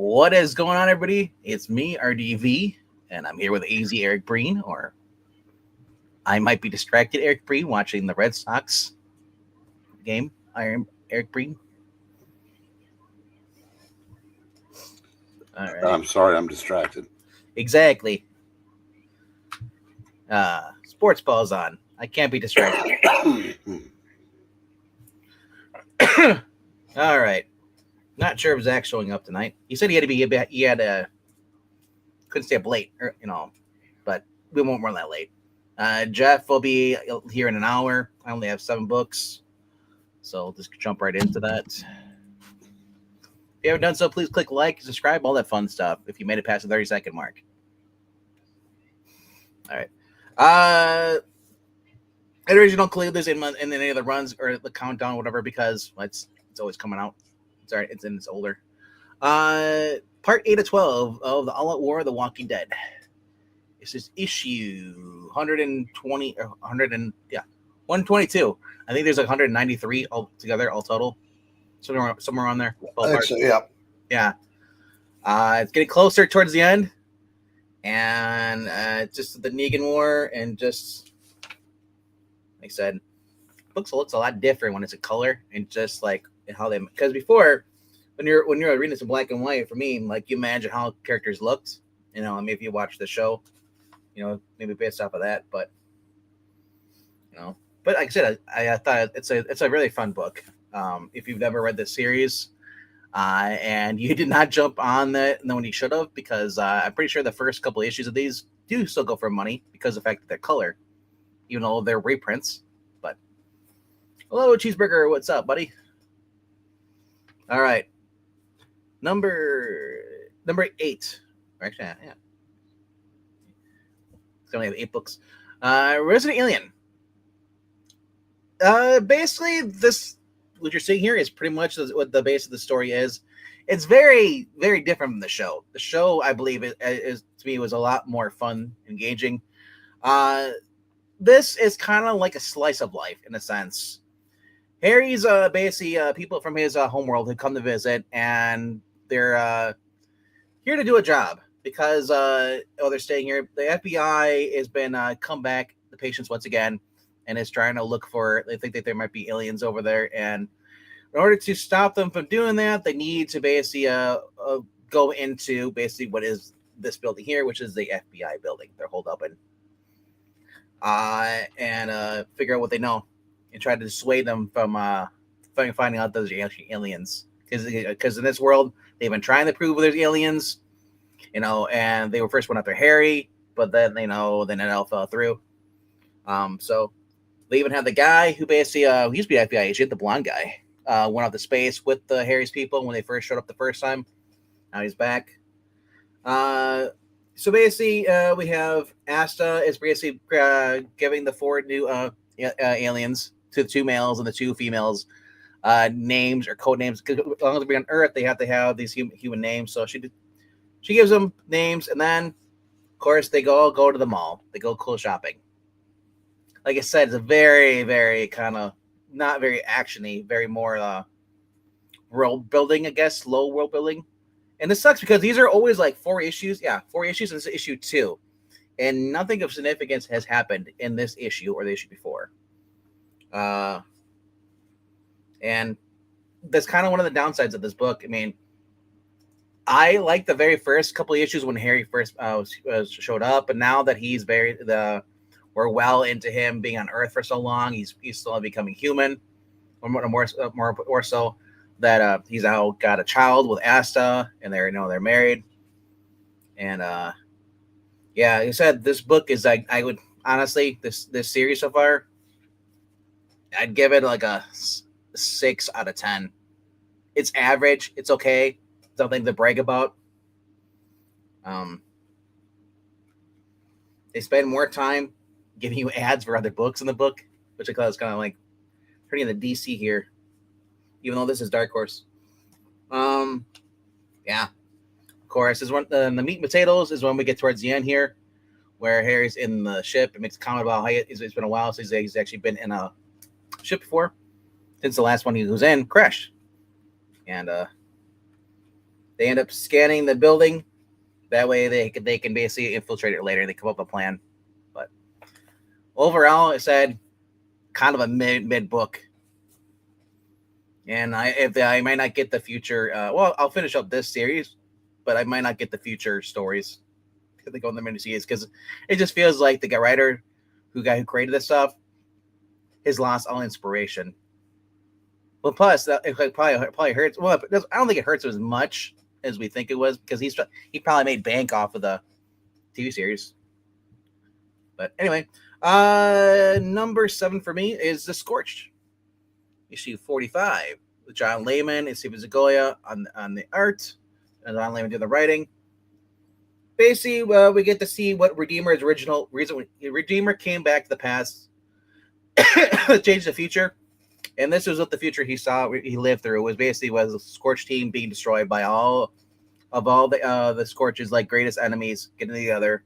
What is going on, everybody? It's me, RDV, and I'm here with AZ Eric Breen, or I might be distracted, Eric Breen, watching the Red Sox game. I am Eric Breen. All right. I'm sorry, I'm distracted. Exactly. Sports ball's on. I can't be distracted. All right. Not sure if Zach's showing up tonight. He said couldn't stay up late, but we won't run that late. Jeff will be here in an hour. I only have 7 books, so we'll just jump right into that. If you haven't done so, please click like, subscribe, all that fun stuff if you made it past the 30-second mark. All right. I originally don't include this in any of the runs or the countdown, whatever, because it's always coming out. It's all right. It's older. Part 8 of 12 of the All Out War of the Walking Dead. This is issue 120 or 122. I think there's like 193 all together, all total. Somewhere on there. Actually, yeah. Yeah. It's getting closer towards the end. And just the Negan War, and just like I said, looks a lot different when it's a color, and just like how they, because before when you're reading this in black and white, for me, like, you imagine how characters looked, I mean, if you watch the show, maybe based off of that, but but like I said, I thought it's a really fun book. If you've never read this series, and you did not jump on that when you should have, because I'm pretty sure the first couple issues of these do still go for money because of the fact that they're color, even though they're reprints. But hello, Cheeseburger, what's up, buddy? All right, number 8. Actually, yeah, it's only have 8 books. Resident Alien. Basically, this, what you're seeing here, is pretty much what the base of the story is. It's very, very different from the show. The show, I believe, is to me, was a lot more fun, engaging. This is kind of like a slice of life in a sense. Harry's basically people from his homeworld who come to visit, and they're here to do a job because they're staying here. The FBI has been come back the patients once again, and is trying to look for. They think that there might be aliens over there, and in order to stop them from doing that, they need to basically go into basically what is this building here, which is the FBI building. They're holed up in, and figure out what they know, and try to dissuade them from finding out those are actually aliens. Because in this world, they've been trying to prove there's aliens, and they were first went after Harry, but then then it all fell through. So they even had the guy who basically who used to be an FBI agent, the blonde guy, went out to space with the Harry's people when they first showed up the first time. Now he's back. So basically, we have Asta is basically giving the 4 new aliens, to the 2 males and the 2 females, names or code names. Because as long as they're on Earth, they have to have these human names. So she gives them names, and then, of course, they go to the mall. They go clothes shopping. Like I said, it's a very, very kind of not very actiony, very more world building, I guess, slow world building. And this sucks because these are always like 4 issues. Yeah, 4 issues, and this is issue 2. And nothing of significance has happened in this issue or the issue before. And that's kind of one of the downsides of this book. I mean, I like the very first couple of issues when Harry first showed up, and now that we're well into him being on Earth for so long, he's slowly becoming human, or more so that he's now got a child with Asta, and they're married, and yeah, like I said, this book is like, I would honestly, this series so far, I'd give it like a 6 out of 10. It's average. It's okay. Something to brag about. They spend more time giving you ads for other books in the book, which I thought was kind of like turning into DC here, even though this is Dark Horse. Yeah. Of course, is one the meat and potatoes is when we get towards the end here, where Harry's in the ship and makes a comment about how it's been a while since he's actually been in a ship before, since the last one he was in crashed. And They end up scanning the building. That way they can basically infiltrate it later. They come up with a plan. But overall, it said kind of a mid book. And if I might not get the future, I'll finish up this series, but I might not get the future stories because they go in the miniseries because it just feels like the writer, guy who created this stuff, has lost all inspiration. Well, plus it probably hurts. Well, I don't think it hurts as much as we think it was because he probably made bank off of the TV series. But anyway, number 7 for me is The Scorched, issue 45 with John Layman and Steven Zagoya on the art, and John Layman doing the writing. Basically, we get to see what Redeemer's original reason. Redeemer came back to the past, changed the future, and this was what the future he lived through. It was basically the Scorched team being destroyed by all the Scorch's like greatest enemies getting together.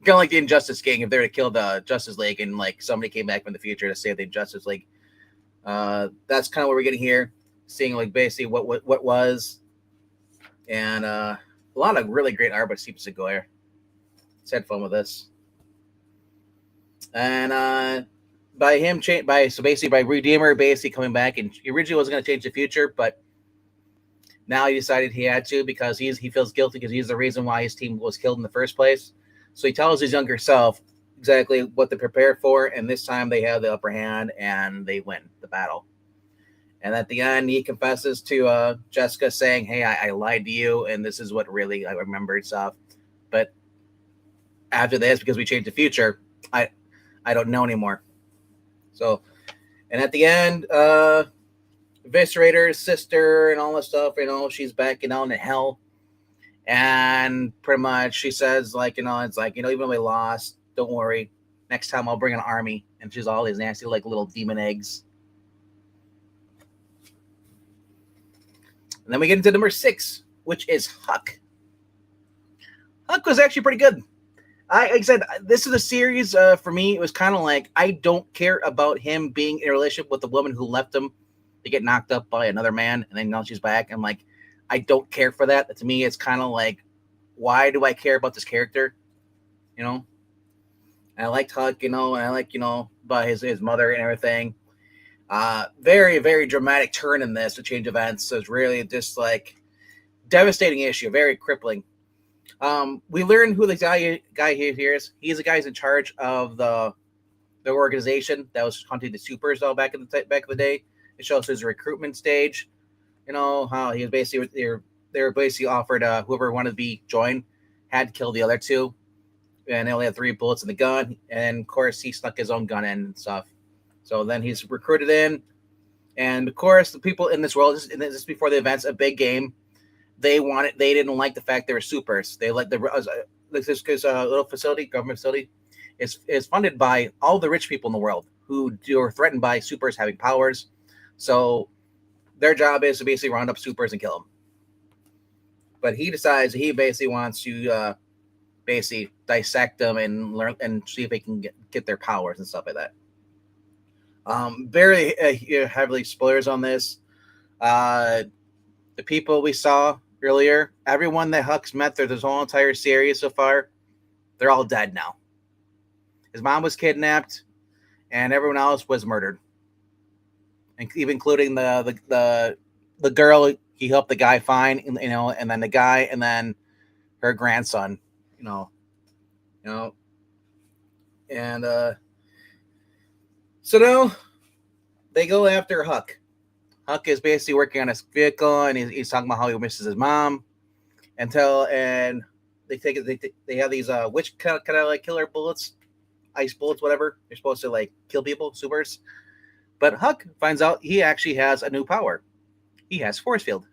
Kind of like the Injustice Gang, if they were to kill the Justice League and like somebody came back from the future to save the Justice League. That's kind of what we're getting here, seeing like basically what was, and a lot of really great art by Steven Zagoya. Let's had fun with this, and by Redeemer basically coming back, and he originally wasn't going to change the future, but now he decided he had to because he feels guilty because he's the reason why his team was killed in the first place. So he tells his younger self exactly what to prepare for, and this time they have the upper hand and they win the battle. And at the end, he confesses to Jessica, saying, "Hey, I lied to you, and this is what really I remembered stuff. But after this, because we changed the future, I don't know anymore." So, and at the end, Eviscerator's sister and all that stuff, she's back, in hell. And pretty much she says, like, it's like, even though we lost, don't worry. Next time I'll bring an army. And she's all these nasty, like, little demon eggs. And then we get into number 6, which is Huck. Huck was actually pretty good. Like I said, this is a series, for me, it was kind of like, I don't care about him being in a relationship with the woman who left him to get knocked up by another man, and then now she's back. I'm like, I don't care for that. To me, it's kind of like, why do I care about this character? And I liked Huck, and I like, about his mother and everything. Very, very dramatic turn in this to change events. So it's really just like devastating issue, very crippling. We learn who the guy here is. He's the guy who's in charge of the organization that was hunting the supers all back in the day. It shows his recruitment stage. How he was basically they were basically offered whoever wanted to be joined had to kill the other 2, and they only had 3 bullets in the gun. And of course, he snuck his own gun in and stuff. So then he's recruited in, and of course, the people in this world, this before the events, a big game. They didn't like the fact they were supers. They like this little facility, government facility, is funded by all the rich people in the world who are threatened by supers having powers. So their job is to basically round up supers and kill them. But he decides he basically wants to basically dissect them and learn and see if they can get their powers and stuff like that. Very heavily spoilers on this. The people we saw earlier, everyone that Huck's met through this whole entire series so far, they're all dead now. His mom was kidnapped, and everyone else was murdered, and even including the girl he helped the guy find, and then the guy, and then her grandson, and so now they go after Huck. Huck is basically working on his vehicle, and he's talking about how he misses his mom. And they have these witch kind of like killer bullets, ice bullets, whatever. They're supposed to like kill people, supers. But Huck finds out he actually has a new power. He has force field.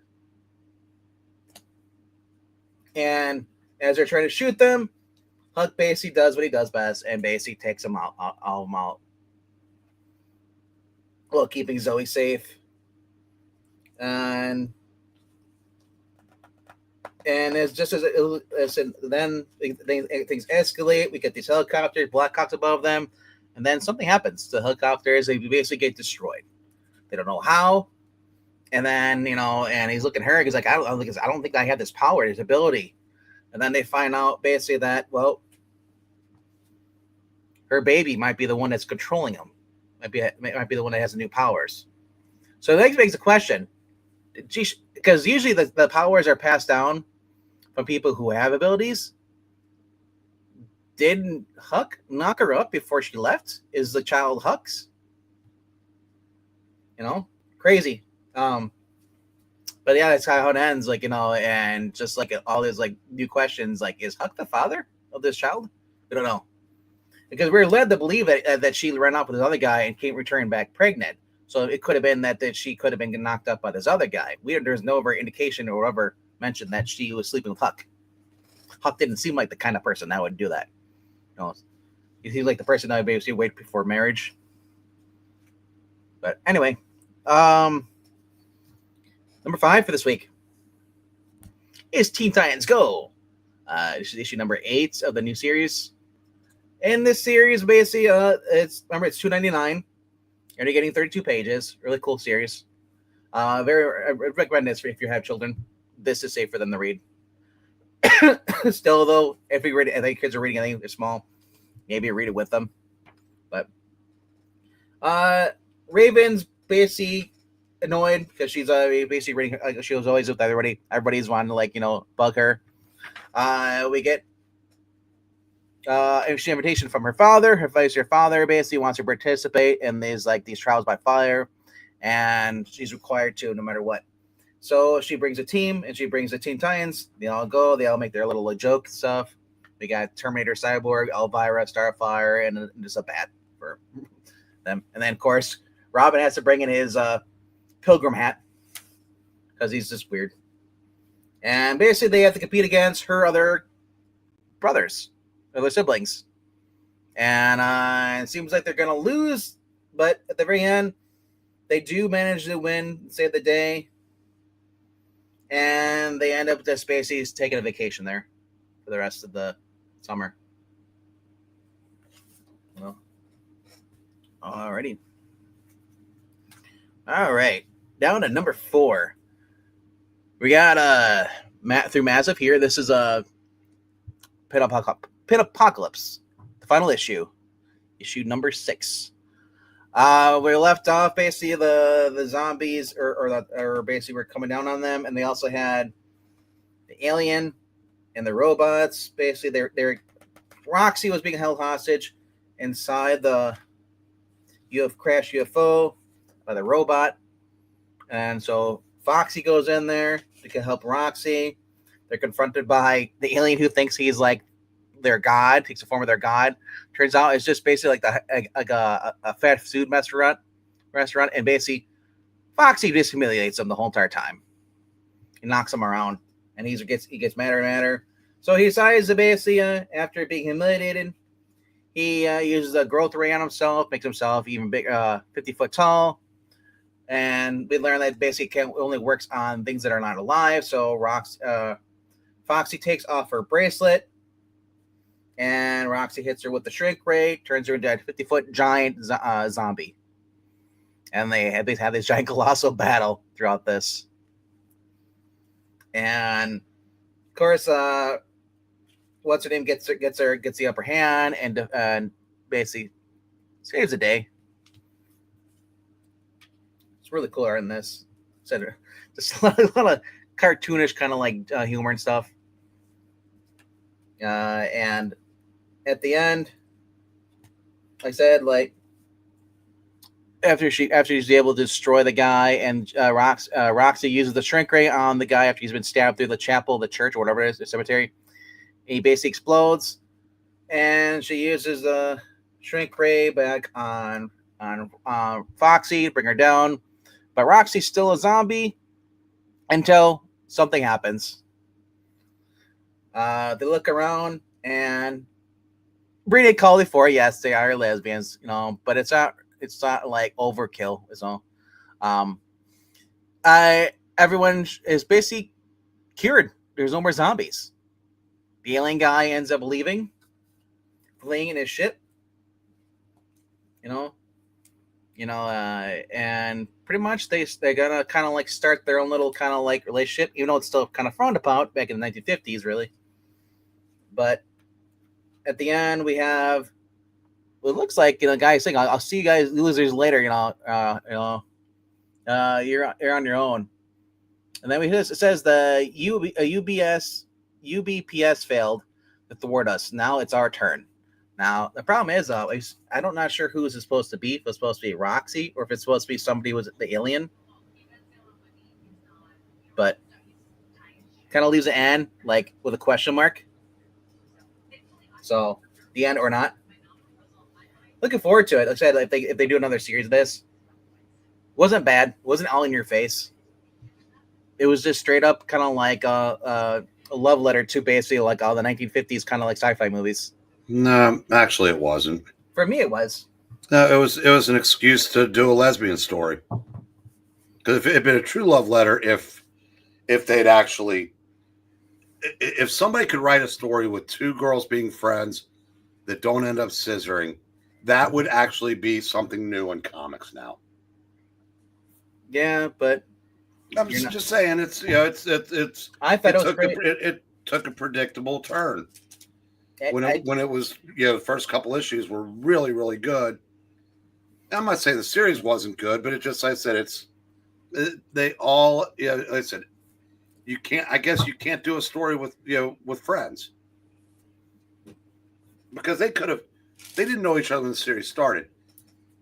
And as they're trying to shoot them, Huck basically does what he does best and basically takes them out, all them out, while keeping Zoe safe. And it's just then things escalate. We get these helicopters, Blackhawks above them, and then something happens. The helicopters, they basically get destroyed. They don't know how. And then, and he's looking at her. He's like, I don't think I have this power, this ability. And then they find out basically that, well, her baby might be the one that's controlling him. Might be the one that has the new powers. So that makes a question. Because usually the powers are passed down from people who have abilities. Didn't Huck knock her up before she left? Is the child Huck's? Crazy. But yeah, that's how it ends. And just like all these new questions, is Huck the father of this child? We don't know, because we're led to believe that she ran off with this other guy and came returning back pregnant. So it could have been that she could have been knocked up by this other guy. There's no ever indication or ever mention that she was sleeping with Huck. Huck didn't seem like the kind of person that would do that. He seems like the person that would basically wait before marriage. But anyway, number 5 for this week is Teen Titans Go. This is issue number 8 of the new series. And this series, basically, it's $2.99. You're getting 32 pages. Really cool series. I recommend this if you have children. This is safe for them to read. Still, though, if you read it, I think kids are reading anything, they're small. Maybe read it with them. But Raven's basically annoyed because she's basically reading. She was always with everybody. Everybody's wanting to bug her. We get an invitation from her father. Her father basically wants to participate in these trials by fire, and she's required to no matter what. So she brings a team, and she brings the Teen Titans. They all go. They all make their little joke stuff. We got Terminator, Cyborg, Elvira, Starfire, and just a bat for them. And then, of course, Robin has to bring in his pilgrim hat because he's just weird. And basically, they have to compete against her other brothers, other siblings. And it seems like they're going to lose, but at the very end, they do manage to win, save the day. And they end up just basically taking a vacation there for the rest of the summer. Well, alrighty. All right. Down to number 4. We got Matthew Mazov here. This is a Pit Apocalypse, the final issue number 6. We left off basically the zombies or basically we're coming down on them, and they also had the alien and the robots. Basically, they're Roxy was being held hostage inside the crashed UFO by the robot, and so Foxy goes in there to help Roxy. They're confronted by the alien who thinks he's like their god, takes the form of their god. Turns out it's just basically a fast food restaurant, and basically Foxy just humiliates them the whole entire time. He knocks them around, and he gets madder and madder. So he decides to basically, after being humiliated, he uses a growth ray on himself, makes himself even bigger, 50 foot tall. And we learn that basically only works on things that are not alive. So Foxy takes off her bracelet, and Roxy hits her with the shrink ray, turns her into a 50-foot giant zombie. And they have this giant colossal battle throughout this. And of course, what's her name gets the upper hand and basically saves the day. It's really cool art in this. Just a lot of cartoonish kind of humor and stuff. And at the end, like I said, after she's able to destroy the guy, and Roxy uses the shrink ray on the guy after he's been stabbed through the chapel, the church, or whatever it is, the cemetery. And he basically explodes, and she uses the shrink ray back on Foxy to bring her down. But Roxy's still a zombie until something happens. They look around, and Brina called before. Yes, they are lesbians, but it's not like overkill. So, everyone is basically cured. There's no more zombies. The alien guy ends up leaving, fleeing in his ship. and pretty much they're gonna kind of like start their own little kind of like relationship, even though it's still kind of frowned upon back in the 1950s, really. But at the end, we have what looks like guys saying, "I'll see you guys losers later." You're on your own. And then it says the UBPS failed to thwart us. Now it's our turn. Now the problem is, I'm not sure who is it supposed to be. If it's supposed to be Roxy or if it's supposed to be somebody who was the alien. But kind of leaves an end like with a question mark. So the end or not. Looking forward to it. Like I said, if they do another series of this, wasn't bad. Wasn't all in your face. It was just straight up kind of like a love letter to basically like all the 1950s kind of like sci-fi movies. No, actually, it wasn't. For me, it was. No, it was an excuse to do a lesbian story. Because if it had been a true love letter, if they'd actually, if somebody could write a story with two girls being friends that don't end up scissoring, that would actually be something new in comics now. Yeah, but I'm just saying it's I thought it took a predictable turn. When it was the first couple issues were really, really good. I'm not saying the series wasn't good, but they all like I said, I guess you can't do a story with friends because they didn't know each other when the series started,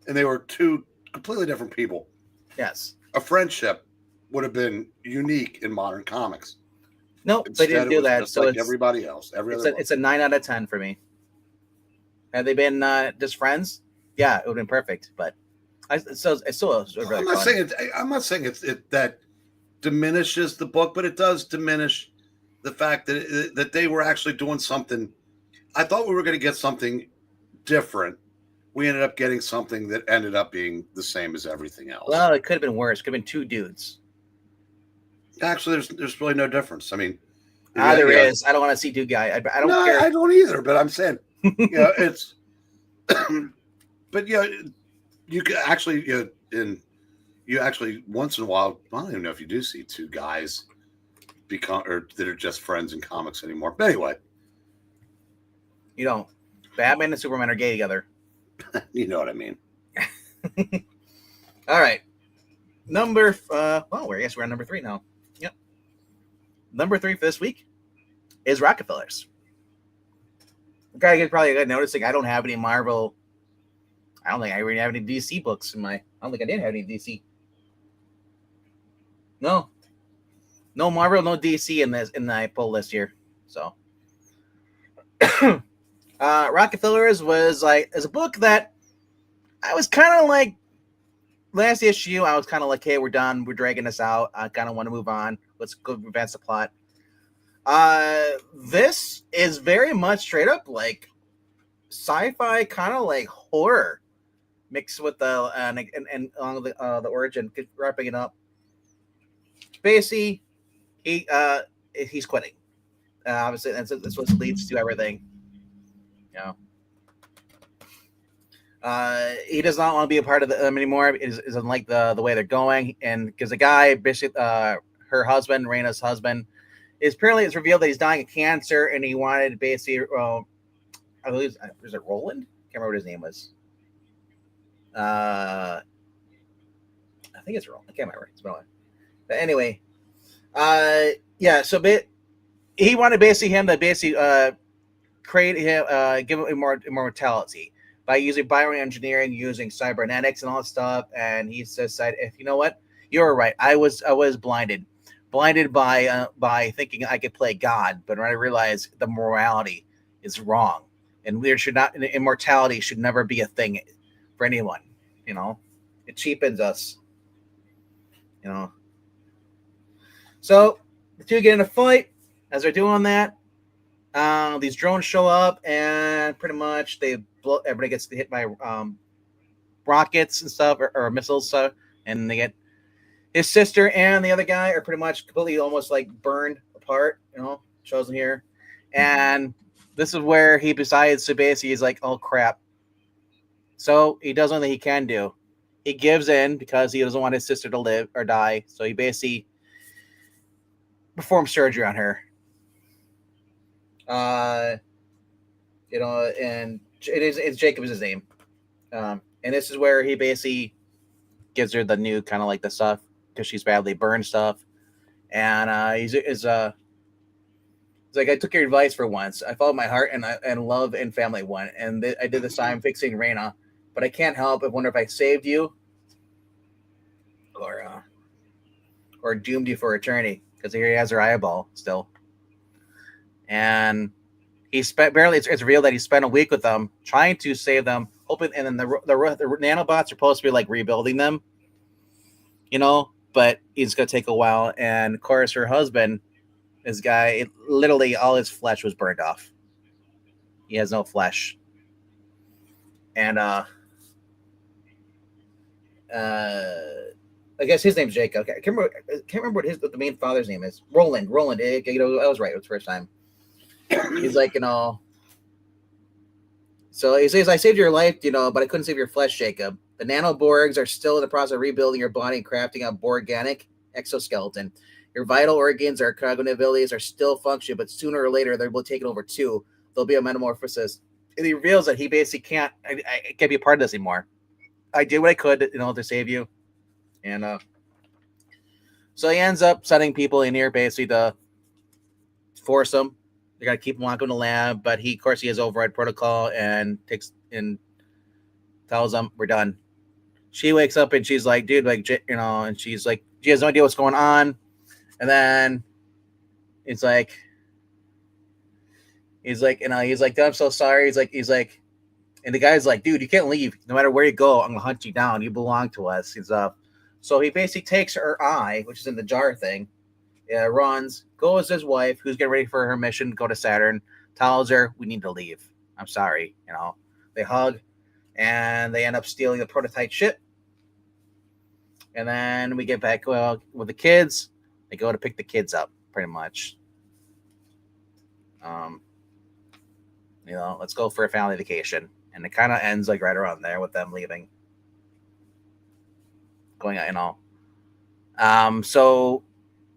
and they were two completely different people. Yes, a friendship would have been unique in modern comics. No, they didn't do that. Just so like everybody else, it's a 9 out of 10 for me. Had they been just friends, yeah, it would have been perfect. But it's still really I'm not saying that diminishes the book, but it does diminish the fact that they were actually doing something. I thought we were going to get something different. We ended up getting something that ended up being the same as everything else. Well, it could have been worse. It could have been two dudes. Actually, there's really no difference. I mean, there is. I don't want to see two guys. I don't care. I don't either. But I'm saying, it's. But you could actually, you actually once in a while. I don't even know if you do see two guys that are just friends in comics anymore. But anyway, you don't. Batman and Superman are gay together. You know what I mean. All right. I guess we're on number 3 now. Yep. Number 3 for this week is Rockefellers. Probably noticing I don't have any Marvel. I don't think I really have any DC books in my. I don't think I did have any DC. No Marvel, no DC in the pull list here. So, Rockefellers is a book that I was kind of like. Last issue, I was kind of like, hey, we're done. We're dragging this out. I kind of want to move on. Let's go advance the plot. This is very much straight up like sci-fi, kind of like horror mixed with the and along the origin, wrapping it up. Basically, he's quitting. Obviously, that's what leads to everything. He does not want to be a part of them anymore. Isn't like the way they're going, and because the guy, basically, her husband, Raina's husband, it's revealed that he's dying of cancer, and he wanted basically, I believe, was it Roland? Can't remember what his name was. I think it's Roland. I can't remember. It's been a while. But anyway, yeah. So, he wanted basically him to create him, give him immortality by using bioengineering, using cybernetics and all that stuff. And he said, if you know what, you're right. I was blinded by thinking I could play God, but when I realized the morality is wrong, and immortality should never be a thing for anyone. It cheapens us. So the two get in a fight. As they're doing that, these drones show up, and pretty much everybody gets hit by rockets and stuff, or missiles. And they get his sister and the other guy are pretty much completely almost like burned apart. Shows him here, and this is where he decides to basically he's like, oh crap. So he does something he can do. he gives in because he doesn't want his sister to live or die. So he basically performs surgery on her. And it's Jacob is his name. And this is where he basically gives her the new kind of like the stuff because she's badly burned stuff. And it's like, I took your advice for once. I followed my heart and love and family won. And I did this time fixing Reyna, but I can't help but wonder if I saved you or doomed you for eternity, because here he has her eyeball still. And he spent barely. It's real that he spent a week with them trying to save them, hoping. And then the nanobots are supposed to be like rebuilding them, But it's gonna take a while. And of course, her husband, this guy, literally all his flesh was burned off. He has no flesh. And I guess his name's Jacob. Okay, I can't remember what the main father's name is. Roland. I was right. It was the first time. He's like, So he says, I saved your life, but I couldn't save your flesh, Jacob. The nanoborgs are still in the process of rebuilding your body and crafting a Borganic exoskeleton. Your vital organs, our cognitive abilities are still functioning, but sooner or later they will take it over too. There'll be a metamorphosis. And he reveals that he basically can't be a part of this anymore. I did what I could, to save you. And so he ends up sending people in here basically to force him. They got to keep him locked in the lab, but of course, he has override protocol and tells them we're done. She wakes up and she's like, dude, and she's like, she has no idea what's going on. And then he's like, I'm so sorry. He's like, and the guy's like, dude, you can't leave. No matter where you go, I'm gonna hunt you down. You belong to us. So he basically takes her eye, which is in the jar thing, runs, goes to his wife, who's getting ready for her mission, go to Saturn, tells her, we need to leave. I'm sorry. They hug, and they end up stealing the prototype ship. And then we get back with the kids. They go to pick the kids up, pretty much. Let's go for a family vacation. And it kind of ends like right around there with them leaving. Going out, So,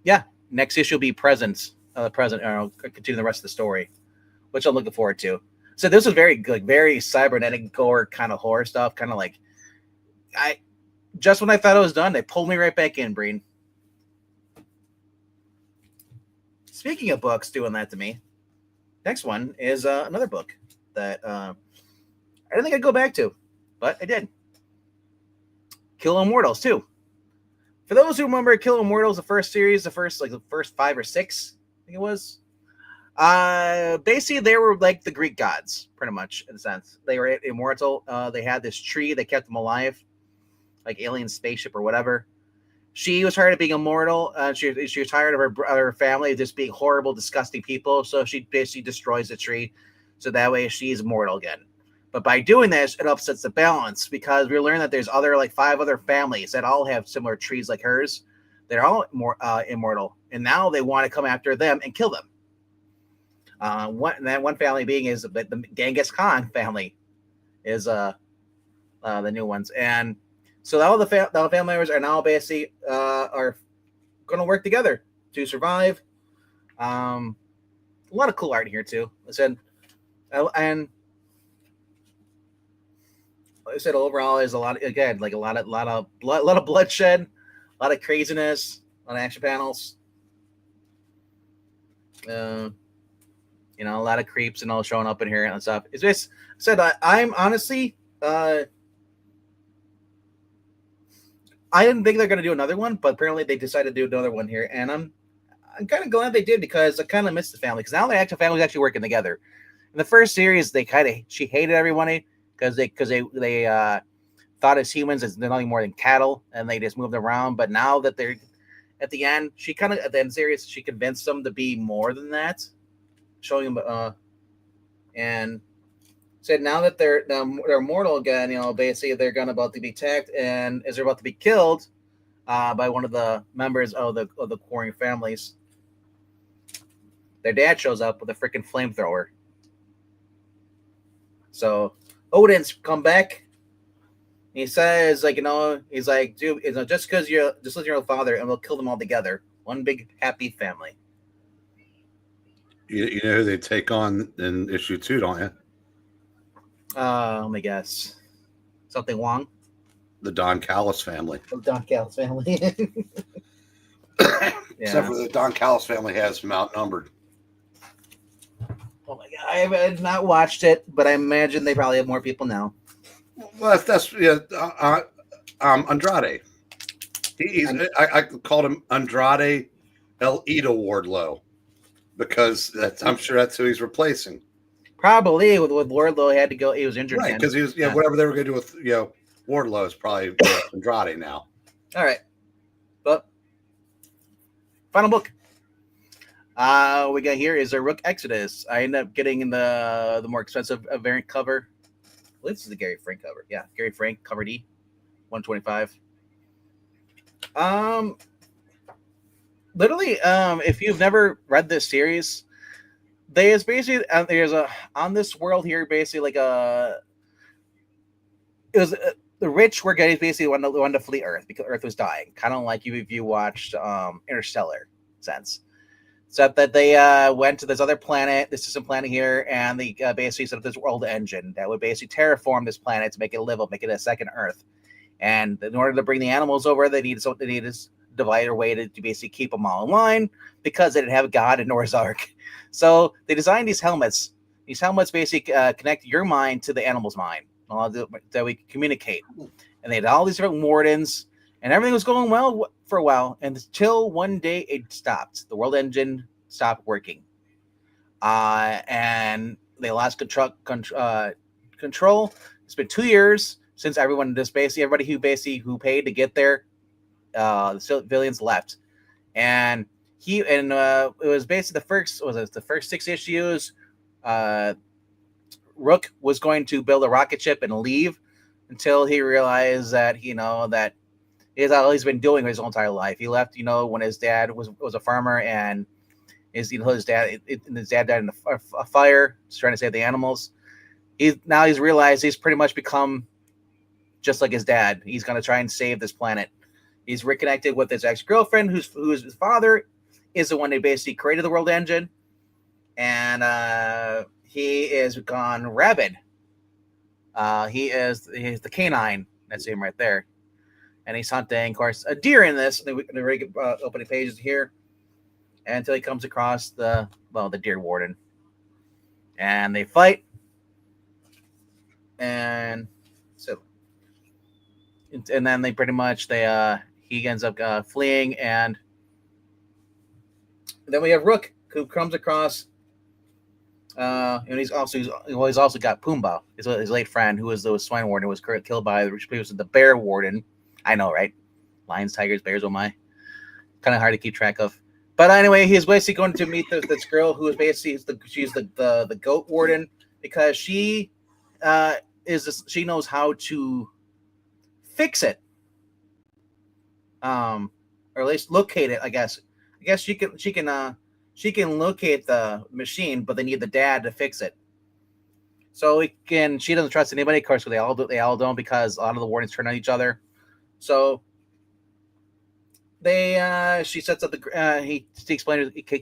yeah, next issue will be present. Continue the rest of the story, which I'm looking forward to. So this was very good, very cybernetic gore kind of horror stuff. Kind of like, just when I thought it was done, they pulled me right back in, Breen. Speaking of books doing that to me, next one is another book that I didn't think I'd go back to, but I did. Kill Immortals 2. For those who remember Kill Immortals, the first series, the first 5 or 6, I think it was. Basically, they were like the Greek gods, pretty much, in a sense. They were immortal. They had this tree that kept them alive, like alien spaceship or whatever. She was tired of being immortal. She was tired of her family just being horrible, disgusting people. So she basically destroys the tree, so that way she's immortal again. But by doing this, it upsets the balance, because we learn that there's 5 other families that all have similar trees like hers. They're all immortal, and now they want to come after them and kill them. One family being is the Genghis Khan family, is the new ones, and so all the family members are now basically are going to work together to survive. A lot of cool art here too. Listen, and like I said, overall is a lot of bloodshed, a lot of craziness, a lot of action panels. A lot of creeps and all showing up in here and stuff. It's just said I'm honestly I didn't think they're going to do another one, but apparently they decided to do another one here, and I'm kind of glad they did, because I kind of miss the family, because now the actual family's actually working together. In the first series, she hated everybody because they thought as humans as nothing more than cattle, and they just moved around. But now that they're at the end, at the end of the series, she convinced them to be more than that, showing them and said now that they're mortal again, basically they're about to be attacked, and as they're about to be killed by one of the members of the warring families, their dad shows up with a freaking flamethrower. So Odin's come back, He says, like, he's like, dude, just because you're just as your father, and we'll kill them all together. One big happy family. You know who they take on in issue 2, don't you? Let me guess. Something Wong? The Don Callis family. The Don Callis family. Except Yeah. for the Don Callis family has them outnumbered. Oh my god, I have not watched it, but I imagine they probably have more people now. Well, that's yeah. Andrade. I called him Andrade El Ida Wardlow because I'm sure that's who he's replacing. Probably with Wardlow, he had to go. He was injured Right, again. because he was whatever they were going to do with Wardlow is probably Andrade now. All right, but final book. We got here is a Rook Exodus. I ended up getting the more expensive variant cover. Well, this is the Gary Frank cover. Yeah, Gary Frank cover D, 125. Literally, if you've never read this series, there's basically there's a on this world here basically like it was the rich were getting basically wanted to flee Earth because Earth was dying, kind of like if you watched Interstellar sense. So that they went to this other planet, this system planet here, and they basically set up this world engine that would basically terraform this planet to make it livable, make it a second Earth. And in order to bring the animals over, they needed this divider way to basically keep them all in line because they didn't have God in Noah's Ark. So they designed these helmets. These helmets basically connect your mind to the animal's mind that we can communicate. And they had all these different wardens, and everything was going well for a while until one day it stopped. The world engine stopped working, and they lost control. It's been 2 years since everybody who paid to get there, the civilians left, and it was basically the first 6 issues. Rook was going to build a rocket ship and leave until he realized that that is all he's been doing his whole entire life. He left, when his dad was a farmer, and his dad died in a fire, just trying to save the animals. He's realized he's pretty much become just like his dad. He's going to try and save this planet. He's reconnected with his ex-girlfriend, who's his father is the one who basically created the world engine, and he is gone rabid. He's the canine. That's him right there. And he's hunting, of course, a deer in this. The opening pages here, until he comes across the deer warden, and they fight, and then they pretty much he ends up fleeing, and then we have Rook who comes across. And he's also got Pumbaa, his late friend, who was the swine warden, who was killed by the bear warden. I know, right? Lions, tigers, bears. Oh my! Kind of hard to keep track of. But anyway, he's basically going to meet this girl who is basically she's the goat warden, because she she knows how to fix it, or at least locate it. I guess she can locate the machine, but they need the dad to fix it. So she doesn't trust anybody, of course. They all don't, because a lot of the wardens turn on each other. So she sets up he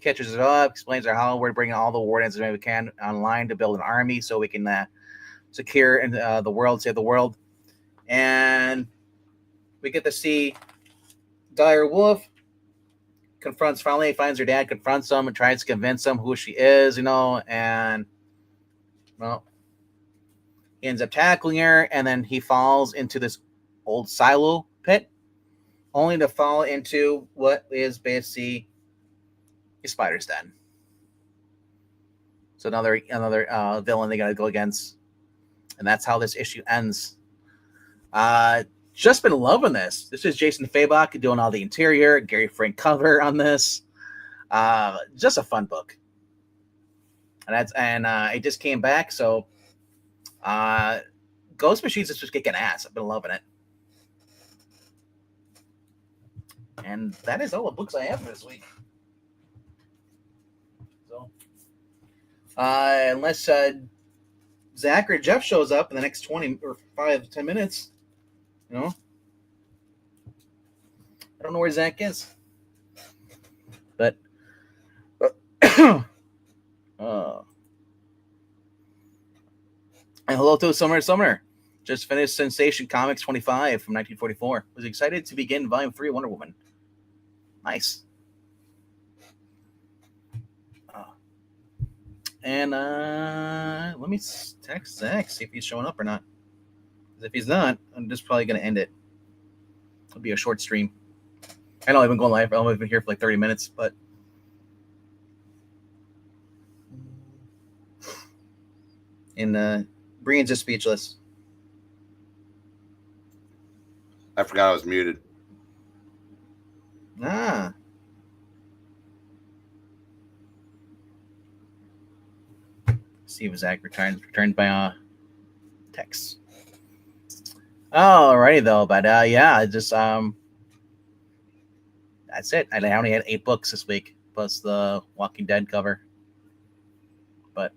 catches it up, explains her how we're bringing all the wardens as we can online to build an army so we can secure the world, save the world. And we get to see Dire Wolf finally finds her dad, confronts him, and tries to convince him who she is, and well, he ends up tackling her, and then he falls into this old silo pit, only to fall into what is basically a spider's den. So another villain they got to go against, and that's how this issue ends. Just been loving this. This is Jason Fabok doing all the interior, Gary Frank cover on this. Just a fun book, and it just came back. So, Ghost Machines is just kicking ass. I've been loving it, and that is all the books I have this week. So, unless Zach or Jeff shows up in the next 20 or 5 to 10 minutes. You know, I don't know where Zach is, but and hello to Summer. Just finished Sensation Comics 25 from 1944. Was excited to begin Volume 3 of Wonder Woman. Nice. And let me text Zach, see if he's showing up or not. Because if he's not, I'm just probably going to end it. It'll be a short stream. I know I've been going live. I've only been here for like 30 minutes, but and Brian's just speechless. I forgot I was muted. Ah. See if Zach returned by text. Alrighty though, but yeah, just that's it. I only had 8 books this week, plus the Walking Dead cover. But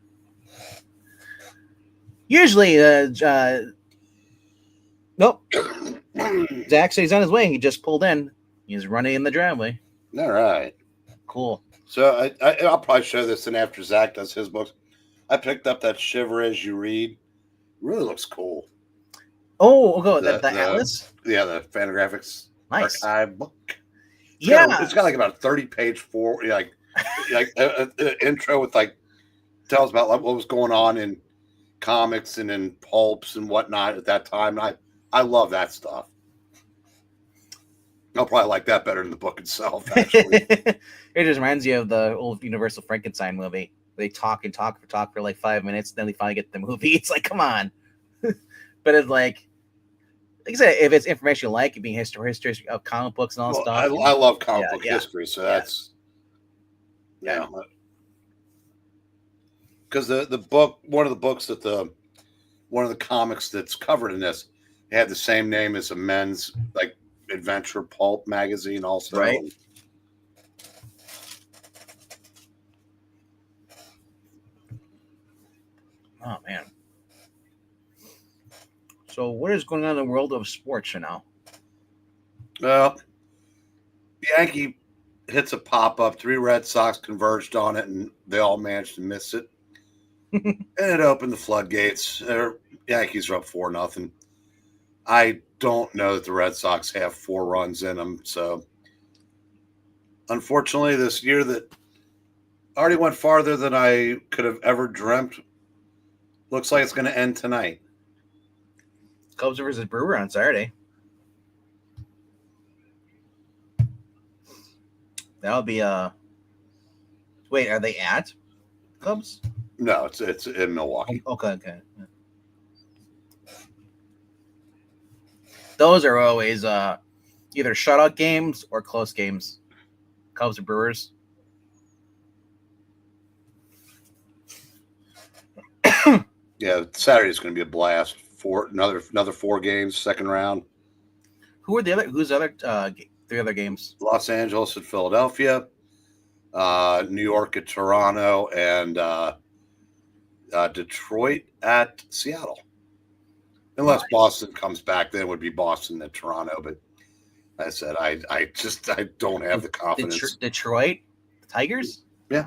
usually, nope. Zach said he's on his way. He just pulled in. He's running in the driveway. All right. Cool. So I'll probably show this in after Zach does his books. I picked up that Shiver As You Read. It really looks cool. Oh, we'll go with the Atlas? Yeah, the Fantagraphics archive book. It's got like about a 30-page intro with like tells about like what was going on in comics and in pulps and whatnot at that time. And I love that stuff. I'll probably like that better than the book itself, actually. It just reminds you of the old Universal Frankenstein movie. They talk for like 5 minutes, then they finally get the movie. It's like, come on. But it's like I said, if it's information you like, it being history of comic books and all stuff. I love comic book history, so that's because the book, one of the books that one of the comics that's covered in this had the same name as a men's like adventure pulp magazine, also. Right. Oh man. So what is going on in the world of sports now? Well, Yankee hits a pop-up. 3 Red Sox converged on it, and they all managed to miss it. And it opened the floodgates. Yankees are up 4-0. I don't know that the Red Sox have 4 runs in them. So, unfortunately, this year that already went farther than I could have ever dreamt, looks like it's going to end tonight. Cubs versus Brewer on Saturday. That'll be wait, are they at Cubs? No, it's in Milwaukee. Okay. Yeah. Those are always either shutout games or close games. Cubs or Brewers. Yeah, Saturday's going to be a blast. Another 4 games, second round. Who's the other 3 other games? Los Angeles at Philadelphia, New York at Toronto, and Detroit at Seattle. Unless Boston comes back, then it would be Boston at Toronto. But like I said, I don't have the confidence. Detroit Tigers? Yeah.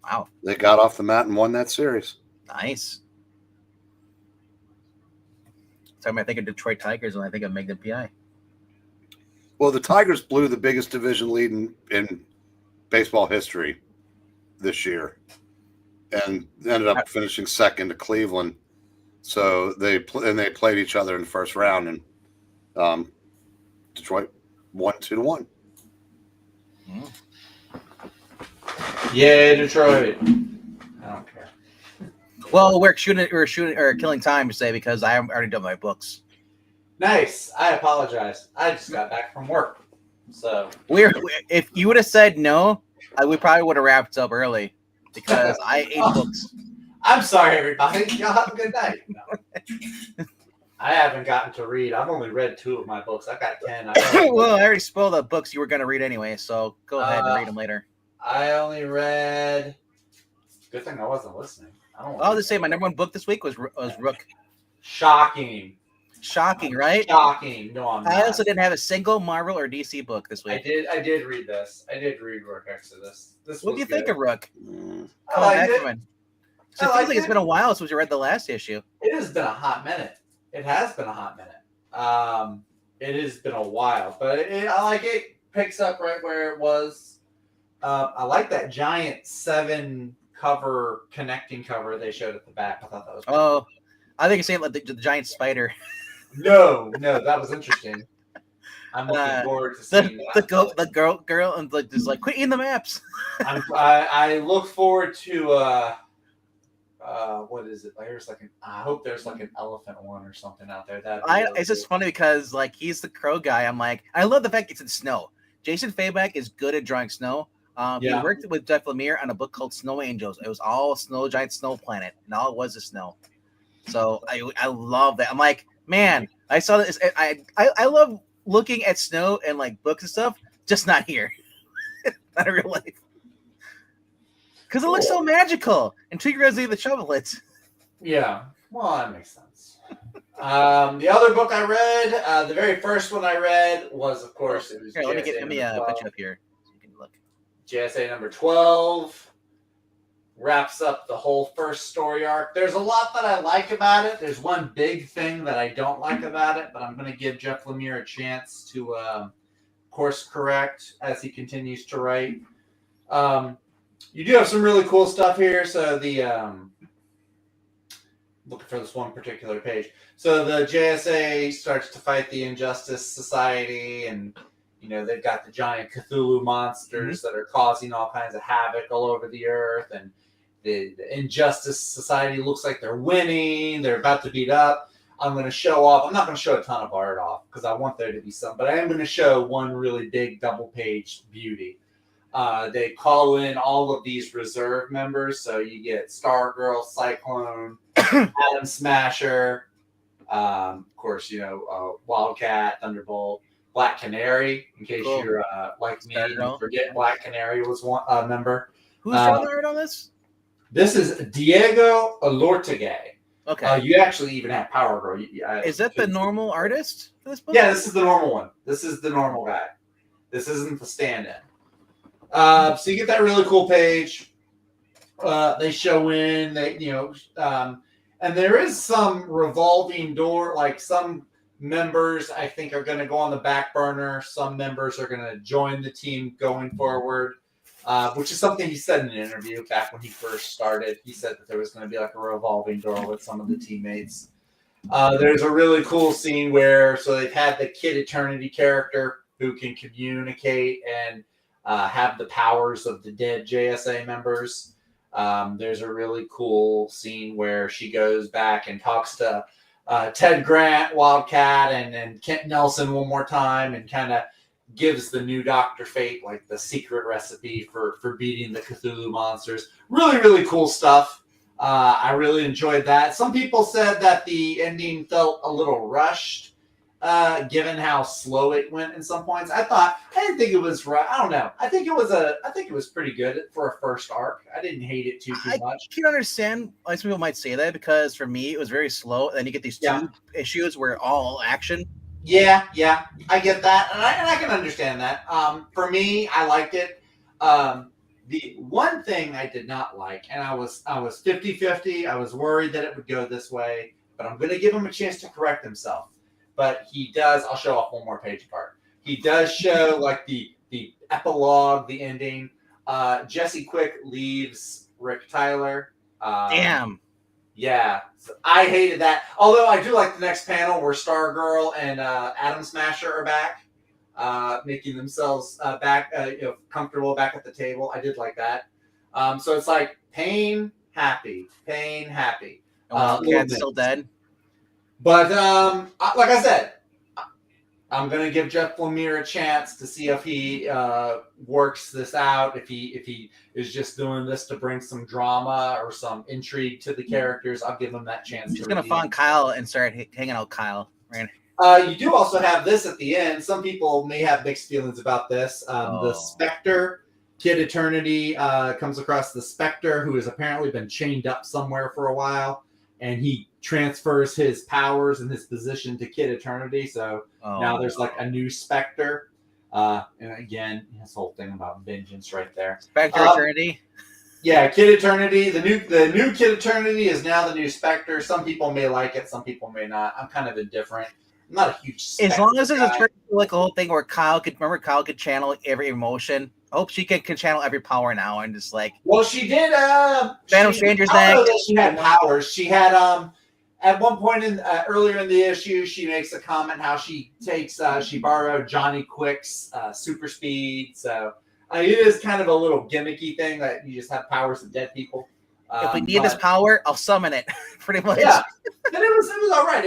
Wow. They got off the mat and won that series. Nice. Time I think of Detroit Tigers when I think of Magnum PI. Well, the Tigers blew the biggest division lead in baseball history this year, and ended up finishing second to Cleveland. So they played each other in the first round, and Detroit won 2-1. Yeah, Detroit. I don't care. Well, we're killing time today because I already done my books. Nice. I apologize. I just got back from work, so if you would have said no, we probably would have wrapped up early because I ate books. I'm sorry, everybody. Y'all have a good night. No. I haven't gotten to read. I've only read 2 of my books. I've got 10. Well, I already spoiled the books you were going to read anyway, so go ahead and read them later. I only read. Good thing I wasn't listening. I'll just say my number 1 book this week was Rook. Shocking. Shocking, right? Shocking. No, I'm I not. also didn't have a single Marvel or DC book this I week. did read this. I did read Rook Exodus. This What do was you good. think of Rook Mm. I coming liked back it. from it? I So it feels liked like it's it. been a while since we read the last issue. It has been a hot minute. It has been a hot minute. It has been a while, but I like it. Picks up right where it was. I like that giant 7 cover connecting cover they showed at the back. I thought that was pretty Oh, I think it's saying like the giant spider. cool. No, that was interesting. I'm looking forward to seeing The girl, and like just like quit eating the maps. I look forward to what is it? There's like I hope there's like an elephant one or something out there. It's just funny because like he's the crow guy. I'm like, I love the fact it's in snow. Jason Fabak is good at drawing snow. He worked with Jeff Lemire on a book called Snow Angels. It was all snow, giant snow planet, and all it was is snow. So I love that. I'm like, man, I saw this. I love looking at snow and like books and stuff, just not here, not in real life, because it looks so magical. And Trigger has the shovelets. Yeah, well, that makes sense. The other book I read, the very first one I read was, of course, it was Here, let me put you up here so you can look. JSA number 12 wraps up the whole first story arc. There's a lot that I like about it. There's one big thing that I don't like about it, but I'm going to give Jeff Lemire a chance to course correct as he continues to write. You do have some really cool stuff here. So looking for this one particular page. So the JSA starts to fight the Injustice Society, and they've got the giant Cthulhu monsters that are causing all kinds of havoc all over the earth, and the Injustice Society looks like they're winning. They're about to beat up. I'm going to show off. I'm not going to show a ton of art off because I want there to be some, but I am going to show one really big double-page beauty. They call in all of these reserve members, so you get Stargirl, Cyclone, Atom Smasher, of course, Wildcat, Thunderbolt, Black Canary. In case you're like me, you forget Black Canary was one member. Who's drawing the art on this? This is Diego Olortegui. Okay. You actually even have Power Girl. Is that the normal artist for this book? Yeah, this is the normal one. This is the normal guy. This isn't the stand-in. So you get that really cool page. They show in, and there is some revolving door. Like some members, I think, are going to go on the back burner. Some members are going to join the team going forward, which is something he said in an interview back when he first started. He said that there was going to be like a revolving door with some of the teammates. There's a really cool scene where they've had the Kid Eternity character who can communicate and have the powers of the dead JSA members. There's a really cool scene where she goes back and talks to Ted Grant, Wildcat, and Kent Nelson one more time and kind of gives the new Dr. Fate like the secret recipe for beating the Cthulhu monsters. Really, really cool stuff. I really enjoyed that. Some people said that the ending felt a little rushed, given how slow it went in some points. I didn't think it was right. I don't know. I think it was pretty good for a first arc. I didn't hate it too much. I can understand why some people might say that, because for me it was very slow. And then you get these two issues where all action. Yeah, I get that, and I can understand that. For me, I liked it. The one thing I did not like, and I was 50-50. I was worried that it would go this way, but I'm going to give him a chance to correct himself. But he does. I'll show off one more page apart. He does show like the epilogue, the ending. Jesse Quick leaves Rick Tyler. Damn. Yeah, so I hated that. Although I do like the next panel where Stargirl and Atom Smasher are back, making themselves back, comfortable back at the table. I did like that. So it's like pain, happy, pain, happy. Cat's still dead. But like I said, I'm gonna give Jeff Lemire a chance to see if he works this out. If he is just doing this to bring some drama or some intrigue to the characters, I'll give him that chance. He's gonna find Kyle and start hanging out with Kyle. Right? You do also have this at the end. Some people may have mixed feelings about this. The Spectre, Kid Eternity, comes across the Spectre, who has apparently been chained up somewhere for a while, and he transfers his powers and his position to Kid Eternity. So now there's like a new Spectre. And again, this whole thing about vengeance right there. Spectre Eternity. Yeah, Kid Eternity. The new Kid Eternity is now the new Spectre. Some people may like it, some people may not. I'm kind of indifferent. I'm not a huge Spectre as long as there's guy. like a whole thing where Kyle could channel every emotion. I hope she can channel every power now and just like. Well, she did. Phantom Stranger's I don't know neck. that she had powers. She had at one point in earlier in the issue, she makes a comment how she takes she borrowed Johnny Quick's super speed. So it is kind of a little gimmicky thing that you just have powers of dead people. If we need this power, I'll summon it. Pretty much. Yeah, and it was all right.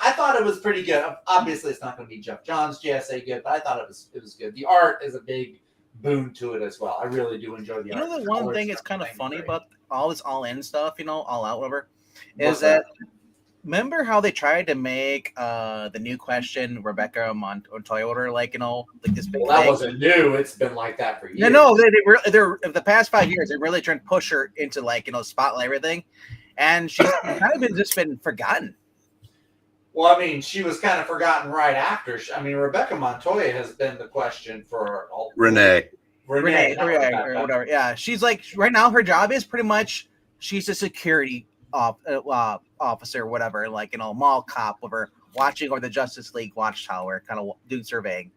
I thought it was pretty good. Obviously, it's not going to be Jeff Johns JSA good, but I thought it was good. The art is a big boon to it as well. I really do enjoy the art. You know, the one thing that's kind of funny about all this all-in stuff, all out, whatever, What's is that remember how they tried to make the new question Rebecca Montoya order like this big Well, that thing? wasn't new. It's been like that for years. No, they're the past 5 years they really trying to push her into spotlight everything, and she's kind of been forgotten. Well, I mean, she was kind of forgotten right after. Rebecca Montoya has been the question for Renee, or whatever. Yeah, she's like right now. Her job is pretty much she's a security officer, whatever, mall cop, whatever, watching over the Justice League watchtower, kind of doing surveying.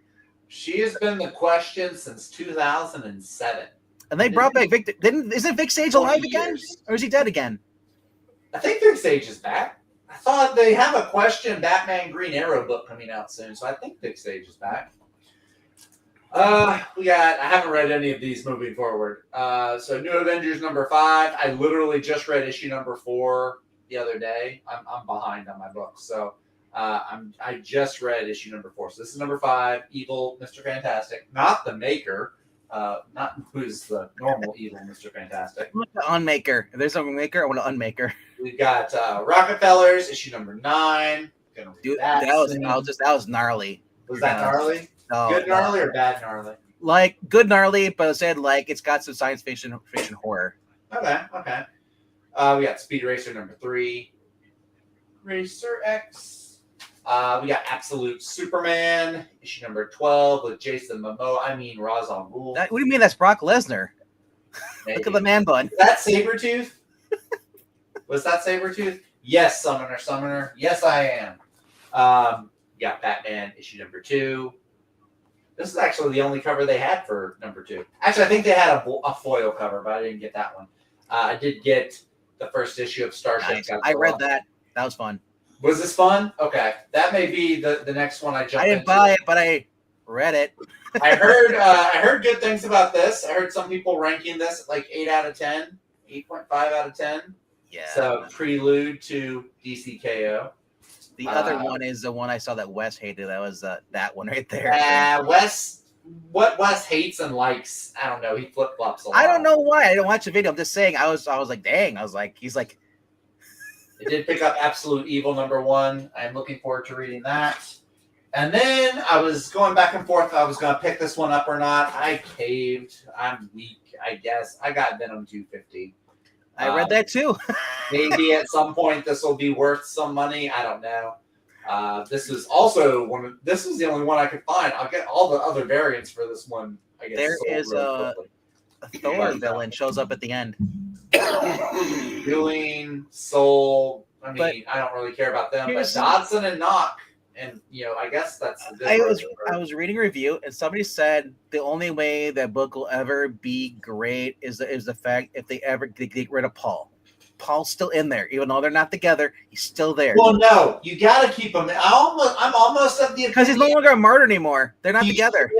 She has been the question since 2007. And they brought back Vic. Isn't Vic Sage alive again, or is he dead again? I think Vic Sage is back. I thought they have a question Batman Green Arrow book coming out soon, so I think Vic Sage is back. I haven't read any of these moving forward. So New Avengers number 5. I literally just read issue number 4 the other day. I'm behind on my books, so I just read issue number 4. So this is number 5. Evil Mr. Fantastic, not the maker, not who's the normal evil Mr. Fantastic. I want the unmaker. If there's a maker, I want an unmaker. We've got Rockefellers issue number 9. Dude, that was gnarly. Was that gnarly? Oh, good gnarly or bad gnarly? Like good gnarly, but it said it's got some science fiction horror. Okay. We got Speed Racer number 3, Racer X. We got Absolute Superman issue number 12 with Jason Momoa. Ra's al Ghul. What do you mean that's Brock Lesnar? Look at the man bun. Is that Sabretooth? Was that Sabretooth? Yes, Summoner. Yes, I am. Got Batman issue number 2. This is actually the only cover they had for number 2. Actually, I think they had a foil cover, but I didn't get that one. I did get the first issue of Starship. Nice. I read that. That was fun. Was this fun? Okay. That may be the next one I jump into. I didn't buy it, but I read it. I heard good things about this. I heard some people ranking this at 8 out of 10, 8.5 out of 10. Yeah. So prelude to DCKO. The other one is the one I saw that Wes hated. That was that one right there. What Wes hates and likes, I don't know. He flip flops a lot. I don't know why. I didn't watch the video. I'm just saying. I was like, dang. He's like. It did pick up Absolute Evil number 1. I'm looking forward to reading that. And then I was going back and forth. I was going to pick this one up or not. I caved. I'm weak, I guess. I got Venom 250. I read that too. Maybe at some point this will be worth some money. I don't know. This is also this is the only one I could find. I'll get all the other variants for this one. I guess there is a Thor villain shows up at the end. Healing Soul. I don't really care about them, but Dodson and Knock. And I guess that's the good. I was reading a review, and somebody said the only way that book will ever be great is the fact if they ever get rid of Paul. Paul's still in there, even though they're not together. He's still there. Well, no, you got to keep him. I'm almost of the because he's no longer a martyr anymore. They're not together.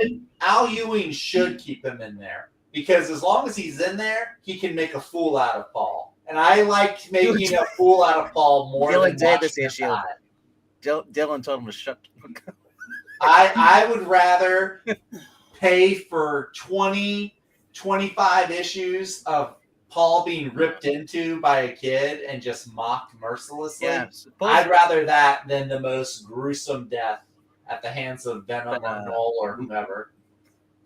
Al Ewing should keep him in there because as long as he's in there, he can make a fool out of Paul. And I like making a fool out of Paul more than did this issue. Dylan told him to shut. I would rather pay for 20, 25 issues of Paul being ripped into by a kid and just mocked mercilessly. Yeah, I'd rather that than the most gruesome death at the hands of Venom or Null or whomever.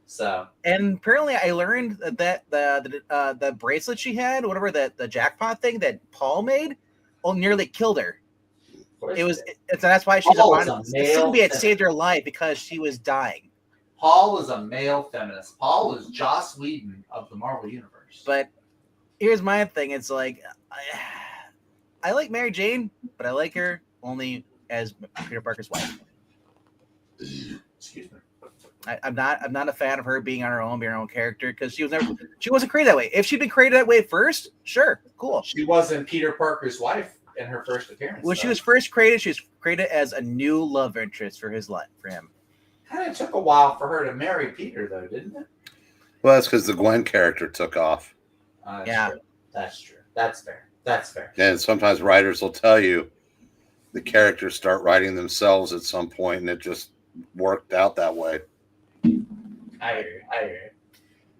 So, and apparently I learned that the bracelet she had, whatever the jackpot thing that Paul made, nearly killed her. It was. That's why she's Paul a is a feminist. male Symbiote saved her life because she was dying. Paul is a male feminist. Paul is Joss Whedon of the Marvel Universe. But here's my thing. It's like I like Mary Jane, but I like her only as Peter Parker's wife. Excuse me. I'm not a fan of her being on her own, being her own character, because she wasn't created that way. If she'd been created that way first, sure, cool. She wasn't Peter Parker's wife in her first appearance. When she was first created, she was created as a new love interest for his life, for him. Kind of took a while for her to marry Peter, though, didn't it? Well, that's because the Gwen character took off. Yeah, true. That's true. That's fair. That's fair. And sometimes writers will tell you the characters start writing themselves at some point, and it just worked out that way. I hear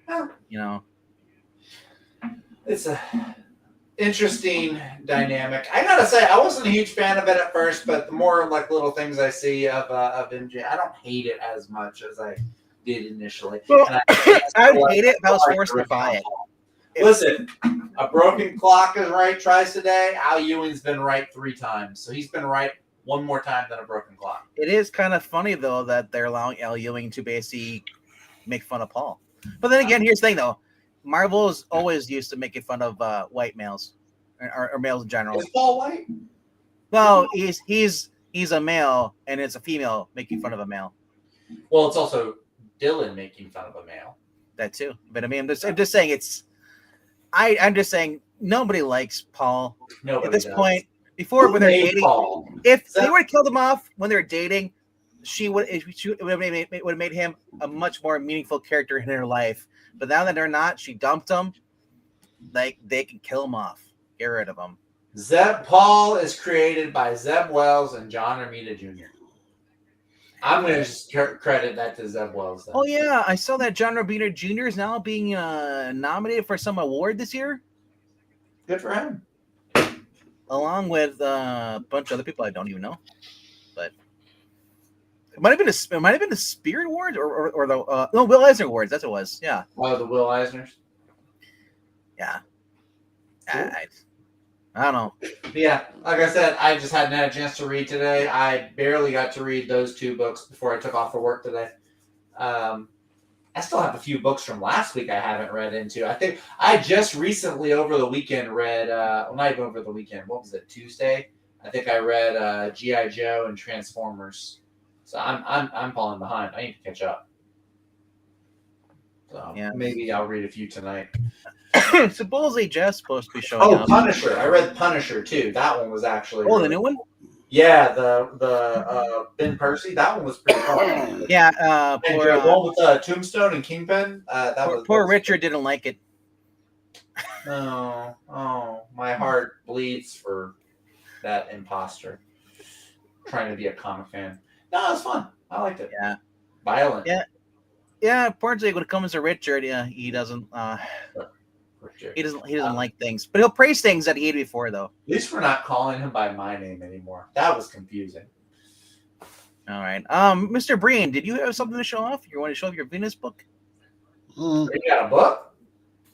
you. You know, It's a interesting dynamic. I gotta say, I wasn't a huge fan of it at first, but the more like little things I see of MJ, I don't hate it as much as I did initially. well, And I would hate it if I was forced to buy it. Listen, a broken clock is right twice a day. Al Ewing's been right 3 times, so he's been right one more time than a broken clock. It is kind of funny though that they're allowing Al Ewing to basically make fun of Paul. But then again, here's the thing though. Marvel's always used to making fun of white males or males in general. Is Paul white? No, he's a male and it's a female making fun of a male. Well, it's also Dylan making fun of a male. That too. But I mean, I'm just saying I'm just saying nobody likes Paul. Nobody At this does. point, before when they're dating, Paul? if they would have killed him off when they were dating, she would have made him a much more meaningful character in her life. But now that they're not, she dumped him. Like they can kill him off, get rid of him. Zeb Paul is created by Zeb Wells and John Romita Jr. I'm going to just credit that to Zeb Wells. Then. Oh yeah, I saw that John Romita Jr. is now being nominated for some award this year, Good for him. along with a bunch of other people I don't even know. But it might have been the Spirit Awards or the no Will Eisner Awards. That's what it was. Yeah, Oh, the Will Eisners. yeah. Cool. I don't know. Yeah, like I said, I just hadn't had a chance to read today. I barely got to read those 2 books before I took off for work today. I still have a few books from last week I haven't read into. I think I just recently over the weekend read, well, not even over the weekend. What was it, Tuesday? I think I read G.I. Joe and Transformers. So I'm falling behind. I need to catch up. So Yeah. maybe I'll read a few tonight. Supposedly Jeff's supposed to be showing up. Punisher. I read Punisher too. That one was actually The new one? Yeah, the Ben Percy. That one was pretty fun. Yeah, And the one with Tombstone and Kingpin. Poor Richard didn't like it. Oh, my heart bleeds for that imposter trying to be a comic fan. No, it was fun. I liked it. Yeah. Violent. Yeah. Yeah, unfortunately, when it comes to Richard, yeah, he doesn't. He doesn't like things, but he'll praise things that he hated before, though. At least we're not calling him by my name anymore. That was confusing. All right, Mr. Breen, did you have something to show off? You want to show off your Venus book? You got a book?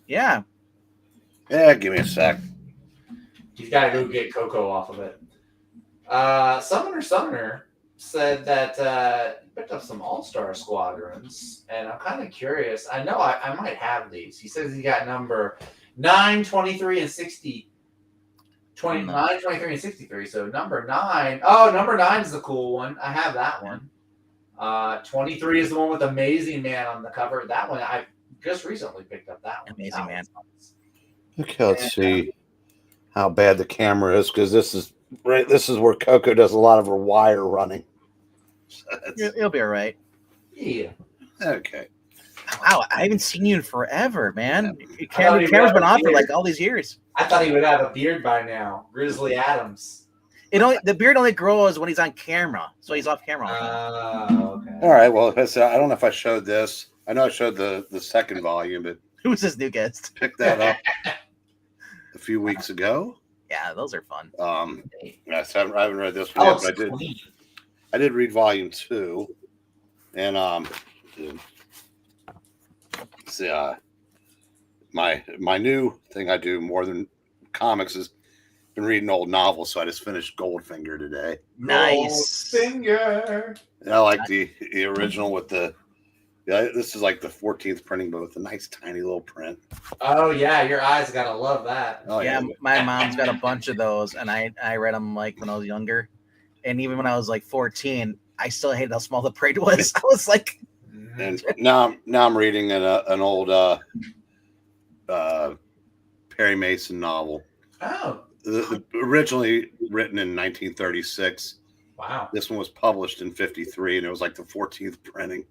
Yeah. Yeah, give me a sec. He's got to go get Coco off of it. Summoner said that he picked up some All-Star Squadrons, and I'm kind of curious. I know I might have these. He says he got number 9, 23, and 60. 29, 23, and 63. So number 9. Oh, number 9 is the cool one. I have that one. 23 is the one with Amazing Man on the cover. That one, I just recently picked up that one. Amazing Man. Okay, let's see how bad the camera is, because this is where Coco does a lot of her wire running. So You'll be all right. Yeah. okay. Wow, I haven't seen you in forever, man. Your I thought you camera's had been a off for beard. like all these years. I thought he would have a beard by now. Grizzly Adams. The beard only grows when he's on camera, so he's off camera all the time. Oh, okay. All right. Well, I don't know if I showed this. I know I showed the second volume, but Who's this new guest? picked that up a few weeks ago. Yeah, those are fun. Yes, I haven't read this one Oh, yet, but it's clean. I did read volume 2, and see, my new thing I do more than comics is been reading old novels, so I just finished Goldfinger today. Nice. Finger. And I like the original with the. Yeah, this is like the 14th printing, but with a nice tiny little print. Oh yeah, your eyes gotta love that. Oh Yeah, my mom's got a bunch of those, and I read them like when I was younger, and even when I was like 14, I still hated how small the print was. I was like, And now I'm reading an old Perry Mason novel. Oh, Originally written in 1936. wow. This one was published in 53, and it was like the 14th printing.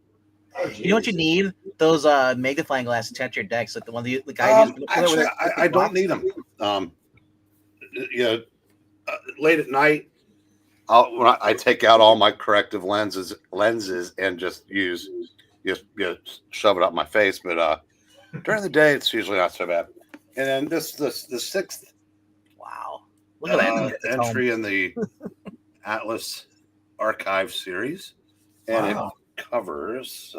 Oh, you know what you need? Those magnifying glasses attached to your decks, like the one the guy who's Actually, I don't need them. Late at night, when I take out all my corrective lenses and just shove it up my face. But during the day, it's usually not so bad. And then the sixth Wow, look at that entry in the Atlas Archive series, and Wow. it covers.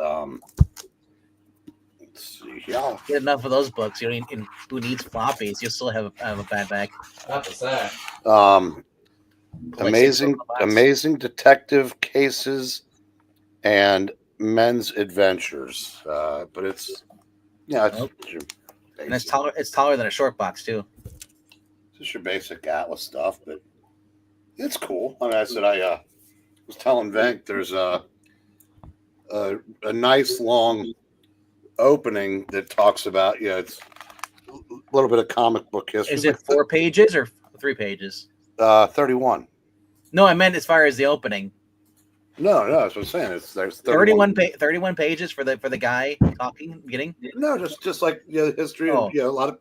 Let's see. Yeah, Get enough of those books. You don't need, who needs floppies? You'll still have a bad back. Not to say. amazing detective cases and men's adventures. But it's And it's taller than a short box too. It's just your basic Atlas stuff, but it's cool. I mean, I said I was telling Venk there's a nice long opening that talks about it's a little bit of comic book history. Is it 4 pages or 3 pages? 31. No, I meant as far as the opening. No, that's what I'm saying. There's 31 pages for the guy talking, getting. No, just like history and a lot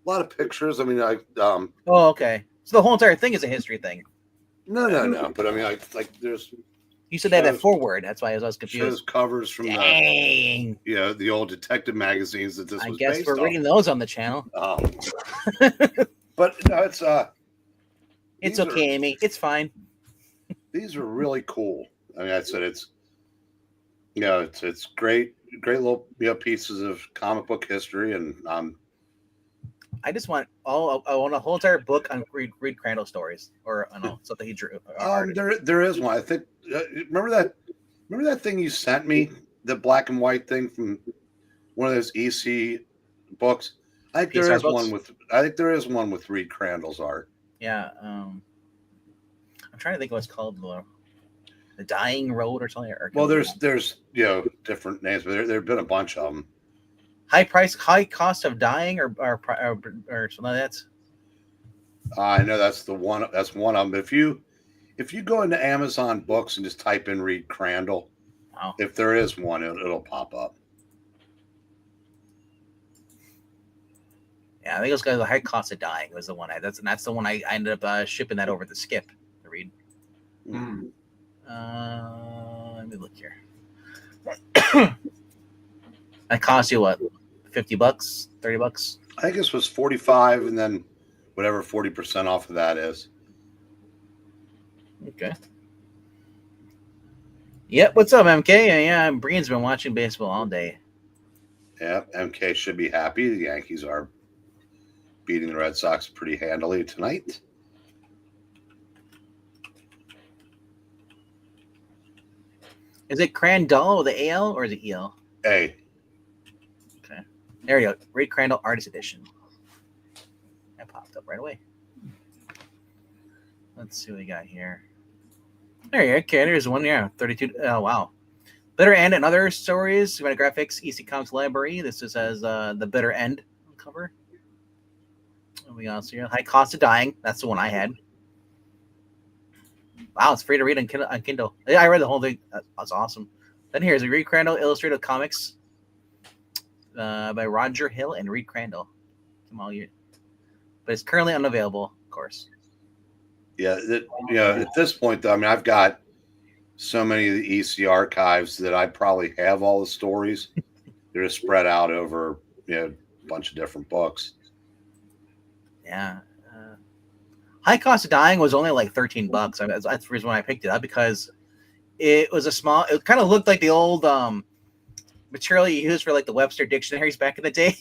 of pictures. I mean, Oh, okay. So the whole entire thing is a history thing. No. But I mean, like there's. You said that forward. That's why I was confused. Shows covers from the old detective magazines that this was based on. I guess we're reading those on the channel. But no, it's okay, Amy. It's fine. These are really cool. I mean, I said it's great little pieces of comic book history, and I just want I want a whole entire book on Reed Crandall stories, or I don't know, something he drew. There is one. I think remember that thing you sent me, the black and white thing from one of those EC books. I think there is one with Reed Crandall's art. Yeah, I'm trying to think of what's called the Dying Road or something. Well, there's different names, but there've been a bunch of them. High cost of dying, or something like that. I know that's the one. That's one of them. But if you go into Amazon Books and just type in Reed Crandall, wow. If there is one, it'll pop up. Yeah, I think it was because the high cost of dying was the one. That's the one I ended up shipping that over to Skip to read. Mm. Let me look here. That cost you what? $50, $30? I think this was 45, and then whatever 40% off of that is. Okay. Yep. What's up, MK? Yeah, Brian's been watching baseball all day. Yeah, MK should be happy. The Yankees are beating the Red Sox pretty handily tonight. Is it Crandall with the AL or is it EL? A. Okay. There you go. Reed Crandall Artist Edition. That popped up right away. Let's see what we got here. There you go. Okay, there's one. Yeah, 32. Oh, wow. Bitter End and Other Stories. Graphics, EC Comics Library. This just has the Bitter End cover. What we got here? High Cost of Dying. That's the one I had. Wow, it's free to read on Kindle. Yeah, I read the whole thing. That's awesome. Then here's a Reed Crandall Illustrated Comics by Roger Hill and Reed Crandall. But it's currently unavailable, of course. Yeah, at this point, though, I mean, I've got so many of the EC archives that I probably have all the stories. They're just spread out over a bunch of different books. Yeah. High Cost of Dying was only like $13. I mean, that's the reason why I picked it up, because it was it kind of looked like the old material you used for like the Webster dictionaries back in the day.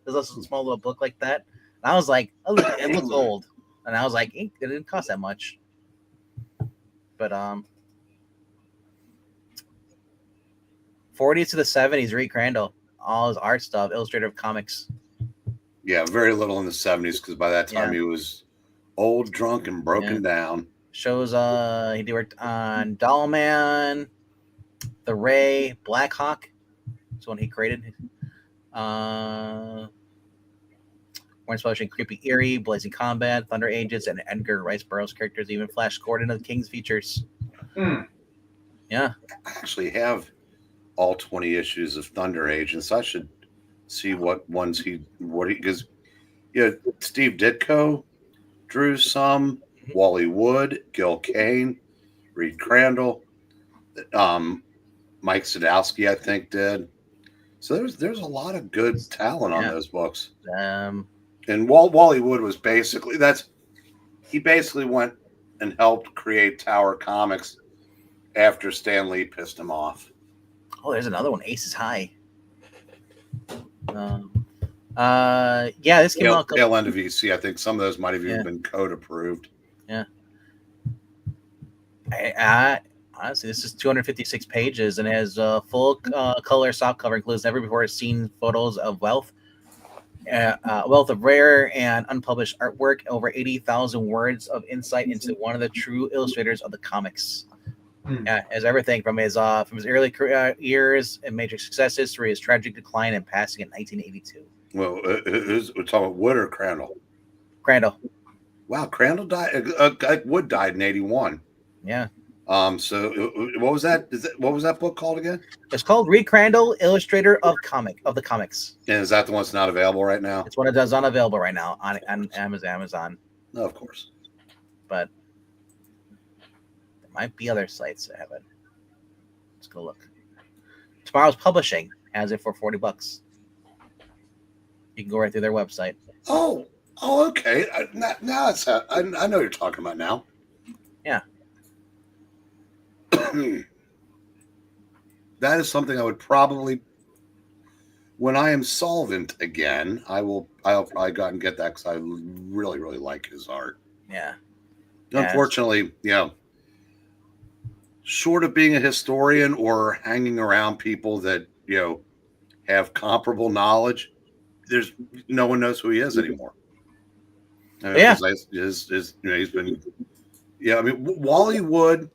There's also a small little book like that. And I was like, oh, it looks old. And I was like, it didn't cost that much. But 40s to the 70s, Reed Crandall, all his art stuff, illustrator of comics. Yeah, very little in the 70s because by that time Yeah. he was old, drunk, and broken down. Shows he worked on Doll Man, The Ray, Black Hawk. That's one he created. More especially Creepy Eerie, Blazing Combat, Thunder Ages, and Edgar Rice Burroughs characters, even Flash Gordon of the King's features. Yeah. I actually have all 20 issues of Thunder Agents. I should see what ones because Steve Ditko drew some, Wally Wood, Gil Kane, Reed Crandall, Mike Sadowski, I think, did. So there's a lot of good talent on those books. And Wally Wood was he basically went and helped create Tower Comics after Stan Lee pissed him off. Oh, there's another one, Aces High. This came out. Tail end of EC. I think some of those might have even been code approved. Yeah. Honestly, this is 256 pages and has full color soft cover, includes never before seen photos of wealth of rare and unpublished artwork, over 80,000 words of insight into one of the true illustrators of the comics. As everything from his early career years and major successes through his tragic decline and passing in 1982. Well, we're talking about Wood or Crandall? Crandall. Wow, Crandall died. Wood died in 81. Yeah. So what was that? What was that book called again? It's called Reed Crandall, Illustrator of the Comics. And is that the one that's not available right now? It's one that's unavailable right now on Amazon. No, of course. But there might be other sites that have it. Let's go look. Tomorrow's Publishing has it for $40. You can go right through their website. Oh, okay. Now it's I know what you're talking about now. Yeah. That is something I would probably, when I am solvent again, I'll probably go out and get that because I really, really like his art. Yeah. Unfortunately, short of being a historian or hanging around people that have comparable knowledge, there's no one knows who he is anymore. He's been. I mean, Wally Wood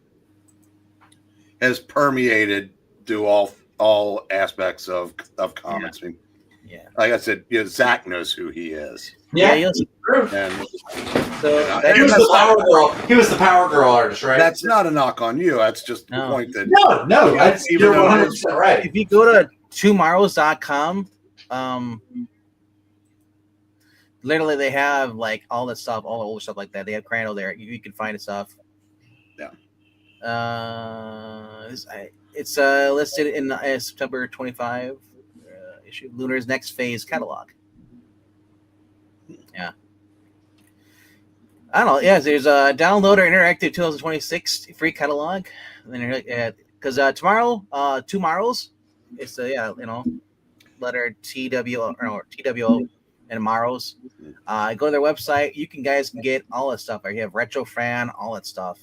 has permeated through all aspects of comics. Like I said, Zach knows who he is. Yeah, and he was the Power Girl. He was the Power Girl artist, right? That's not a knock on you. That's just the point that no, you're 100% right. If you go to tomorrows.com, literally they have like all the stuff, all the old stuff like that. They have Crandall there. You can find the stuff. Yeah. It's listed in September 25 issue, Lunar's Next Phase catalog. Yeah. I don't know. Yeah, there's a download or interactive 2026 free catalog. Because tomorrow's, it's letter TWO and Maros. Go to their website. You guys can get all that stuff. You have Retro Fan, all that stuff.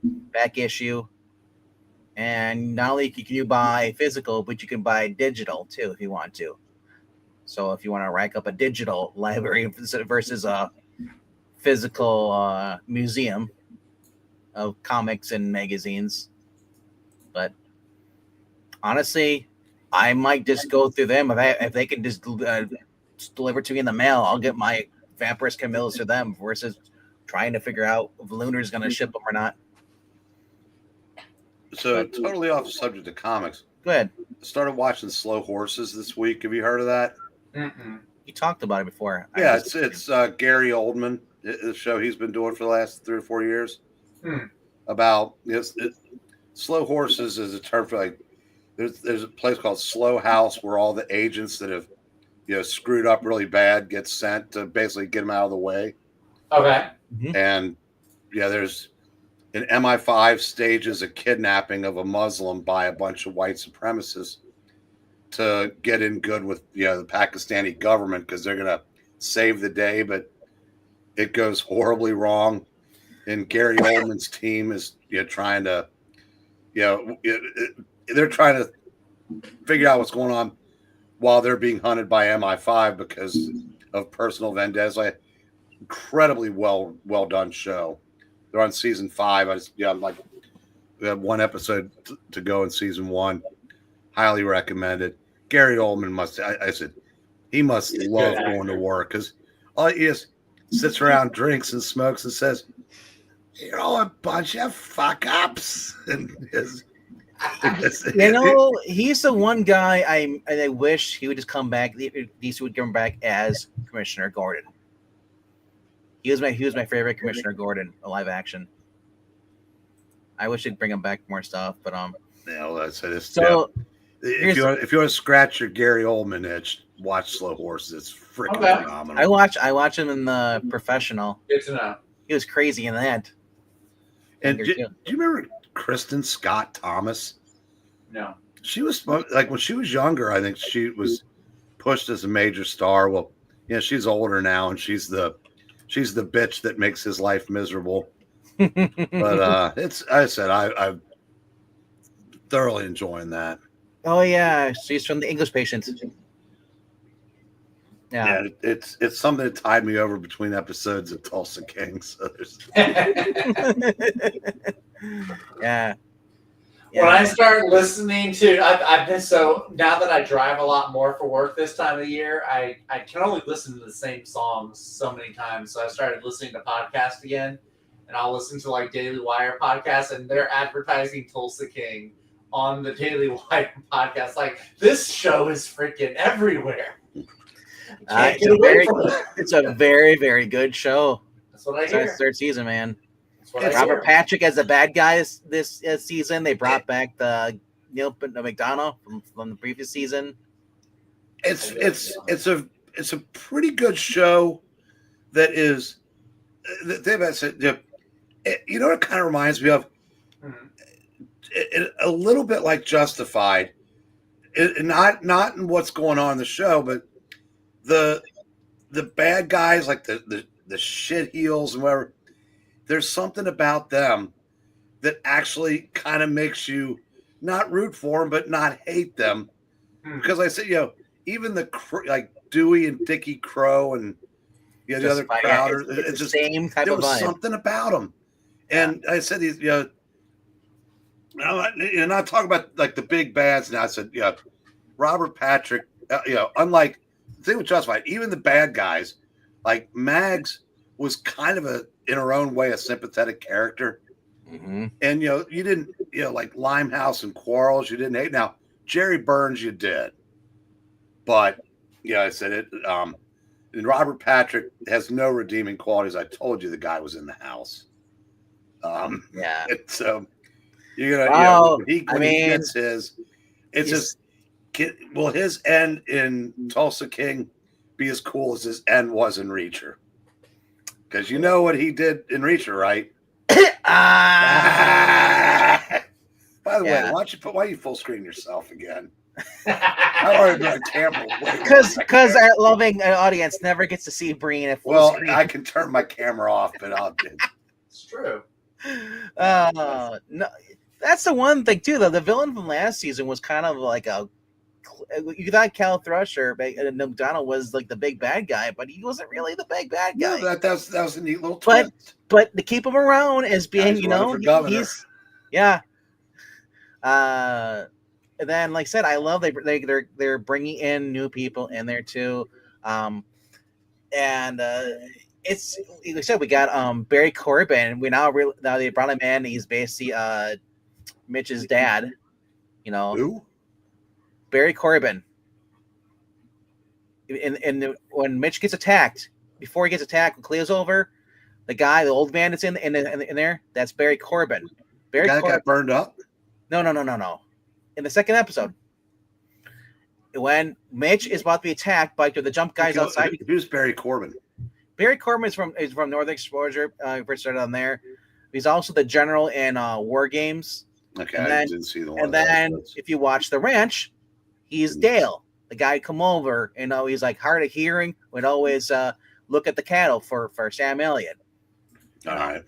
Back issue. And not only can you buy physical, but you can buy digital too if you want to. So if you want to rack up a digital library versus a physical museum of comics and magazines. But honestly, I might just go through them. If they can just deliver to me in the mail, I'll get my Vampirus Camillas to them versus trying to figure out if Lunar's going to ship them or not. So totally off the subject of comics. Go ahead. I started watching Slow Horses this week. Have you heard of that? Mm-mm. You talked about it before. Yeah, it's Gary Oldman, the show he's been doing for the last 3 or 4 years. About Slow Horses is a term for like there's a place called Slow House where all the agents that have screwed up really bad get sent to basically get them out of the way. Okay. Mm-hmm. And there's an MI5 stages a kidnapping of a Muslim by a bunch of white supremacists to get in good with the Pakistani government because they're going to save the day. But it goes horribly wrong, and Gary Oldman's team is trying to, they're trying to figure out what's going on while they're being hunted by MI5 because of personal vendettas. Like, incredibly well done show. They're on season 5. I'm like, we have one episode to go in season 1. Highly recommended. Gary Oldman I said, he must love going to work because all he is sits around, drinks and smokes and says, "You're all a bunch of fuck ups." And he's the one guy I wish he would just come back. DC would come back as Commissioner Gordon. He was my favorite Commissioner Gordon, a live action. I wish they'd bring him back more stuff, but that's it. So if you want to scratch your Gary Oldman itch, watch Slow Horses. It's freaking phenomenal. I watch him in The Professional. Good to know. He was crazy in that. And do you remember Kristen Scott Thomas? No. She was like when she was younger. I think she was pushed as a major star. Well, she's older now, and she's the bitch that makes his life miserable. But I'm thoroughly enjoying that. Oh yeah, she's from The English Patient. Yeah, it's something that tied me over between episodes of Tulsa King. So there's yeah. When I start listening to, I've been so now that I drive a lot more for work this time of the year, I can only listen to the same songs so many times. So I started listening to podcasts again, and I'll listen to like Daily Wire podcasts, and they're advertising Tulsa King on the Daily Wire podcast. Like, this show is freaking everywhere. It's a very, very good show. That's what I hear. It's third season, man. Robert Robert Patrick as the bad guys this season. They brought back the Neil McDonough from the previous season. It's a pretty good show. That is, you know what it kind of reminds me of? A little bit like Justified. Not in what's going on in the show, but the bad guys, like the shit heels and whatever. There's something about them that actually kind of makes you not root for them, but not hate them. Because I said, even like Dewey and Dickie Crow and the other crowd, it's just same type there of was vibe. something about them. And I said, not talking about like the big bads. Now I said, Robert Patrick, unlike the thing with Justified, even the bad guys, like Mags was kind of in her own way, a sympathetic character. Mm-hmm. And, you didn't, like Limehouse and Quarles, you didn't hate. Now, Jerry Burns, you did. But, I said it. And Robert Patrick has no redeeming qualities. I told you the guy was in the house. Yeah. So, you're going to, when he gets his, it's just, will his end in Tulsa King be as cool as his end was in Reacher? Because you know what he did in Reacher, right? By the way, why don't you full screen yourself again? I've already been on camera. Because our loving audience never gets to see Breen at full screen. I can turn my camera off, but it's true. No, that's the one thing too. Though the villain from last season was kind of like you thought Cal Thrusher and McDonald was like the big bad guy, but he wasn't really the big bad guy. No, that was a neat little twist. But to keep him around as being, he's and then, like I said, I love they're bringing in new people in there too, and it's like I said, we got Barry Corbin. Now they brought him in. He's basically Mitch's dad. Who? Barry Corbin. And when Mitch gets attacked, before he gets attacked, when Cleo's over, the old man that's in there, that's Barry Corbin. Barry Corbin got burned up? No. In the second episode, when Mitch is about to be attacked by the jump guys outside. Who's Barry Corbin? Barry Corbin is from Northern Exposure. First started on there. He's also the general in War Games. Okay, I didn't see the one. And then if you watch The Ranch, he's Dale, the guy come over, and he's like hard of hearing, would always look at the cattle for Sam Elliott. All right.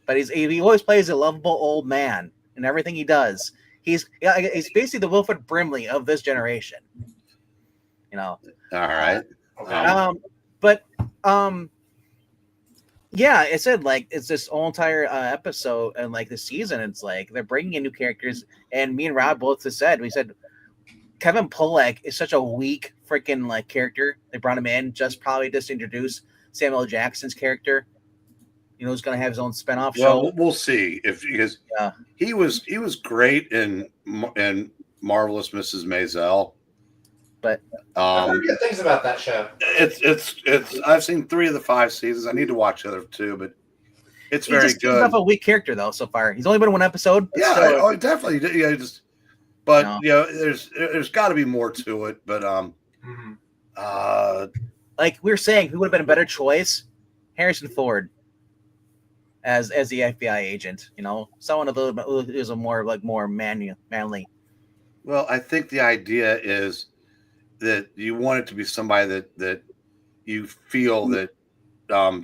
But he always plays a lovable old man in everything he does. He's basically the Wilford Brimley of this generation. All right. But yeah, it said like it's this whole entire episode and like the season. It's like they're bringing in new characters, and me and Rob both just said Kevin Pollak is such a weak freaking like character. They brought him in probably to introduce Samuel Jackson's character. He's going to have his own spinoff show. Well, we'll see because he was great in Marvelous Mrs. Maisel. But I've heard good things about that show. It's I've seen 3 of the 5 seasons. I need to watch the other 2, but it's very good. He's a weak character though so far. He's only been in 1 episode. Yeah, definitely. Yeah, there's got to be more to it. But like we were saying, who would have been a better choice? Harrison Ford as the FBI agent. Someone who's a more manly. Well, I think the idea is that you want it to be somebody that you feel that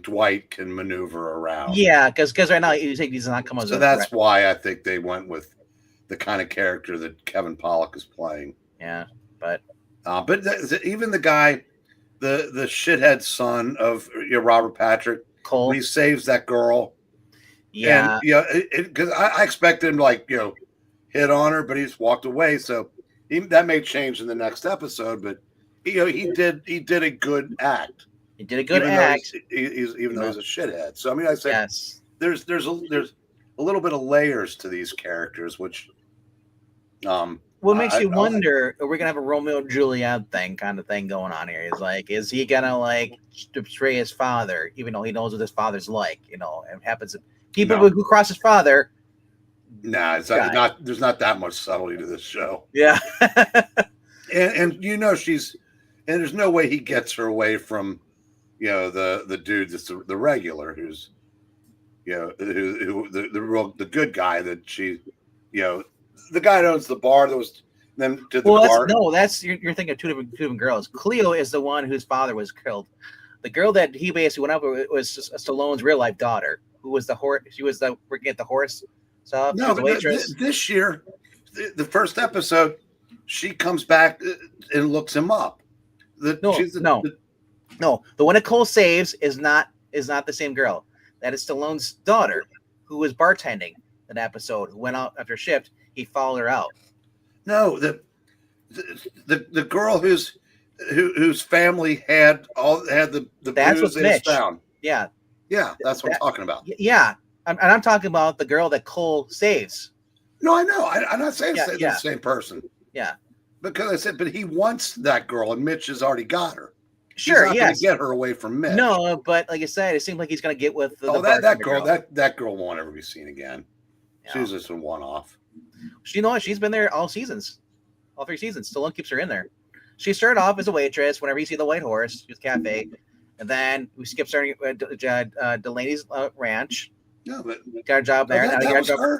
Dwight can maneuver around. Yeah, because right now he's not coming. So that's why I think they went with the kind of character that Kevin Pollak is playing. Yeah, but even the guy, the shithead son of Robert Patrick, Cole, when he saves that girl. Yeah, and because I expected him to hit on her, but he just walked away. So that may change in the next episode. But he did a good act. He did a good act, even though he's a shithead. So I mean, I say yes. There's a little bit of layers to these characters, which what makes you wonder? Are we gonna have a Romeo and Juliet kind of thing going on here? Is he gonna betray his father, even though he knows what his father's like? It happens. People who cross his father. Nah, it's not. There's not that much subtlety to this show. Yeah, and there's no way he gets her away from, the dude that's the regular who's, who the good guy that she, the guy that owns the bar that was then did the bar. You're thinking of two different girls. Cleo is the one whose father was killed. The girl that he basically went up with was Stallone's real life daughter, who was the horse. She was working at the horse. So no, but this year, the first episode, she comes back and looks him up. The one that Cole saves is not the same girl. That is Stallone's daughter, who was bartending that episode. Who went out after shift. He followed her out. No, the girl whose family had the booze they found. Yeah, that's what I'm talking about. Yeah. I'm talking about the girl that Cole saves. No, I know. I'm not saying it's the same person. Yeah. Because I said, but he wants that girl, and Mitch has already got her. Sure, he's not going to get her away from Mitch. No, but like I said, it seems like he's going to get with that girl. That girl won't ever be seen again. Yeah. She's just a one-off. She's been there all 3 seasons. Stallone keeps her in there. She started off as a waitress. Whenever you see the White Horse, she's cafe, and then we skip starting Delaney's ranch. No, but got a job there. That was her.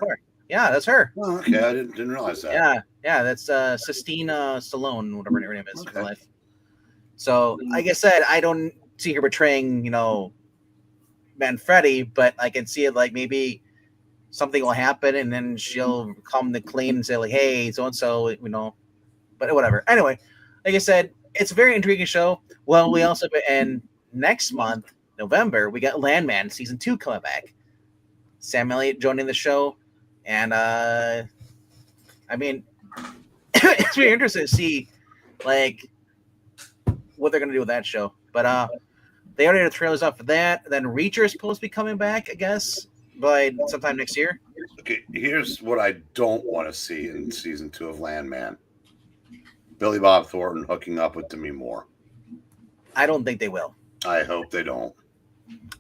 Yeah, that's her. Oh, okay, I didn't realize that. Yeah, that's Sistine Stallone, whatever her name is. Okay. So, like I said, I don't see her betraying, Manfredi, but I can see it like maybe something will happen, and then she'll come to clean and say like, "Hey, so and so," But whatever. Anyway, like I said, it's a very intriguing show. Well, we also and next month, November, we got Landman season 2 coming back. Sam Elliott joining the show, and I mean, it's very interesting to see like what they're gonna do with that show. But they already had trailers up for that. Then Reacher is supposed to be coming back, I guess, by sometime next year. Okay, here's what I don't want to see in season 2 of Landman: Billy Bob Thornton hooking up with Demi Moore. I don't think they will. I hope they don't.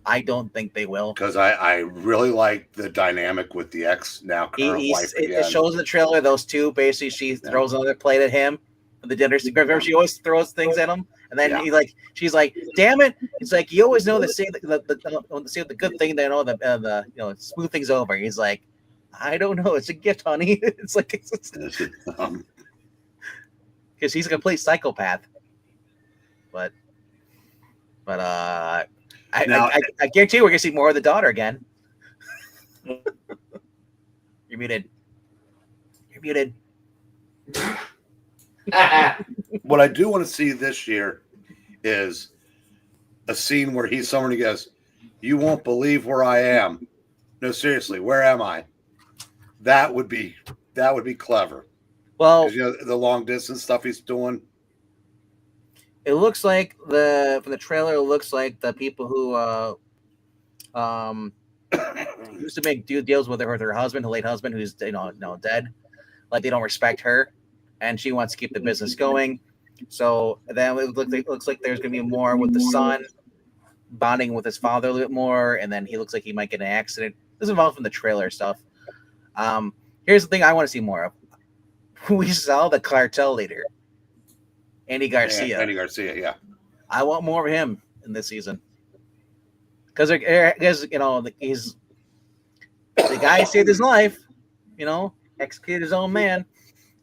I don't think they will, because I really like the dynamic with the ex now current wife. It shows in the trailer those two. Basically, she throws another plate at him at the dinner. Remember, she always throws things at him, and then she's like, "Damn it!" It's like you always know to say the good thing. They know the smooth things over. He's like, "I don't know. It's a gift, honey." It's like because he's a complete psychopath. But Now- I guarantee we're gonna see more of the daughter again. You're muted. You're muted. What I do want to see this year is a scene where somebody goes, "You won't believe where I am." No, seriously, where am I? That would be clever. Well, 'Cause, you know, the long distance stuff he's doing. it looks like from the trailer, it looks like the people who used to make deals with her husband, her late husband, who's dead. Like they don't respect her, and she wants to keep the business going. So then it looks like there's gonna be more with the son bonding with his father a little bit more, and then he looks like he might get in an accident. This is involved in the trailer stuff. Here's the thing I want to see more of. We saw the cartel leader, Andy Garcia. Andy Garcia, yeah. I want more of him in this season because he's the guy who saved his life, executed his own man,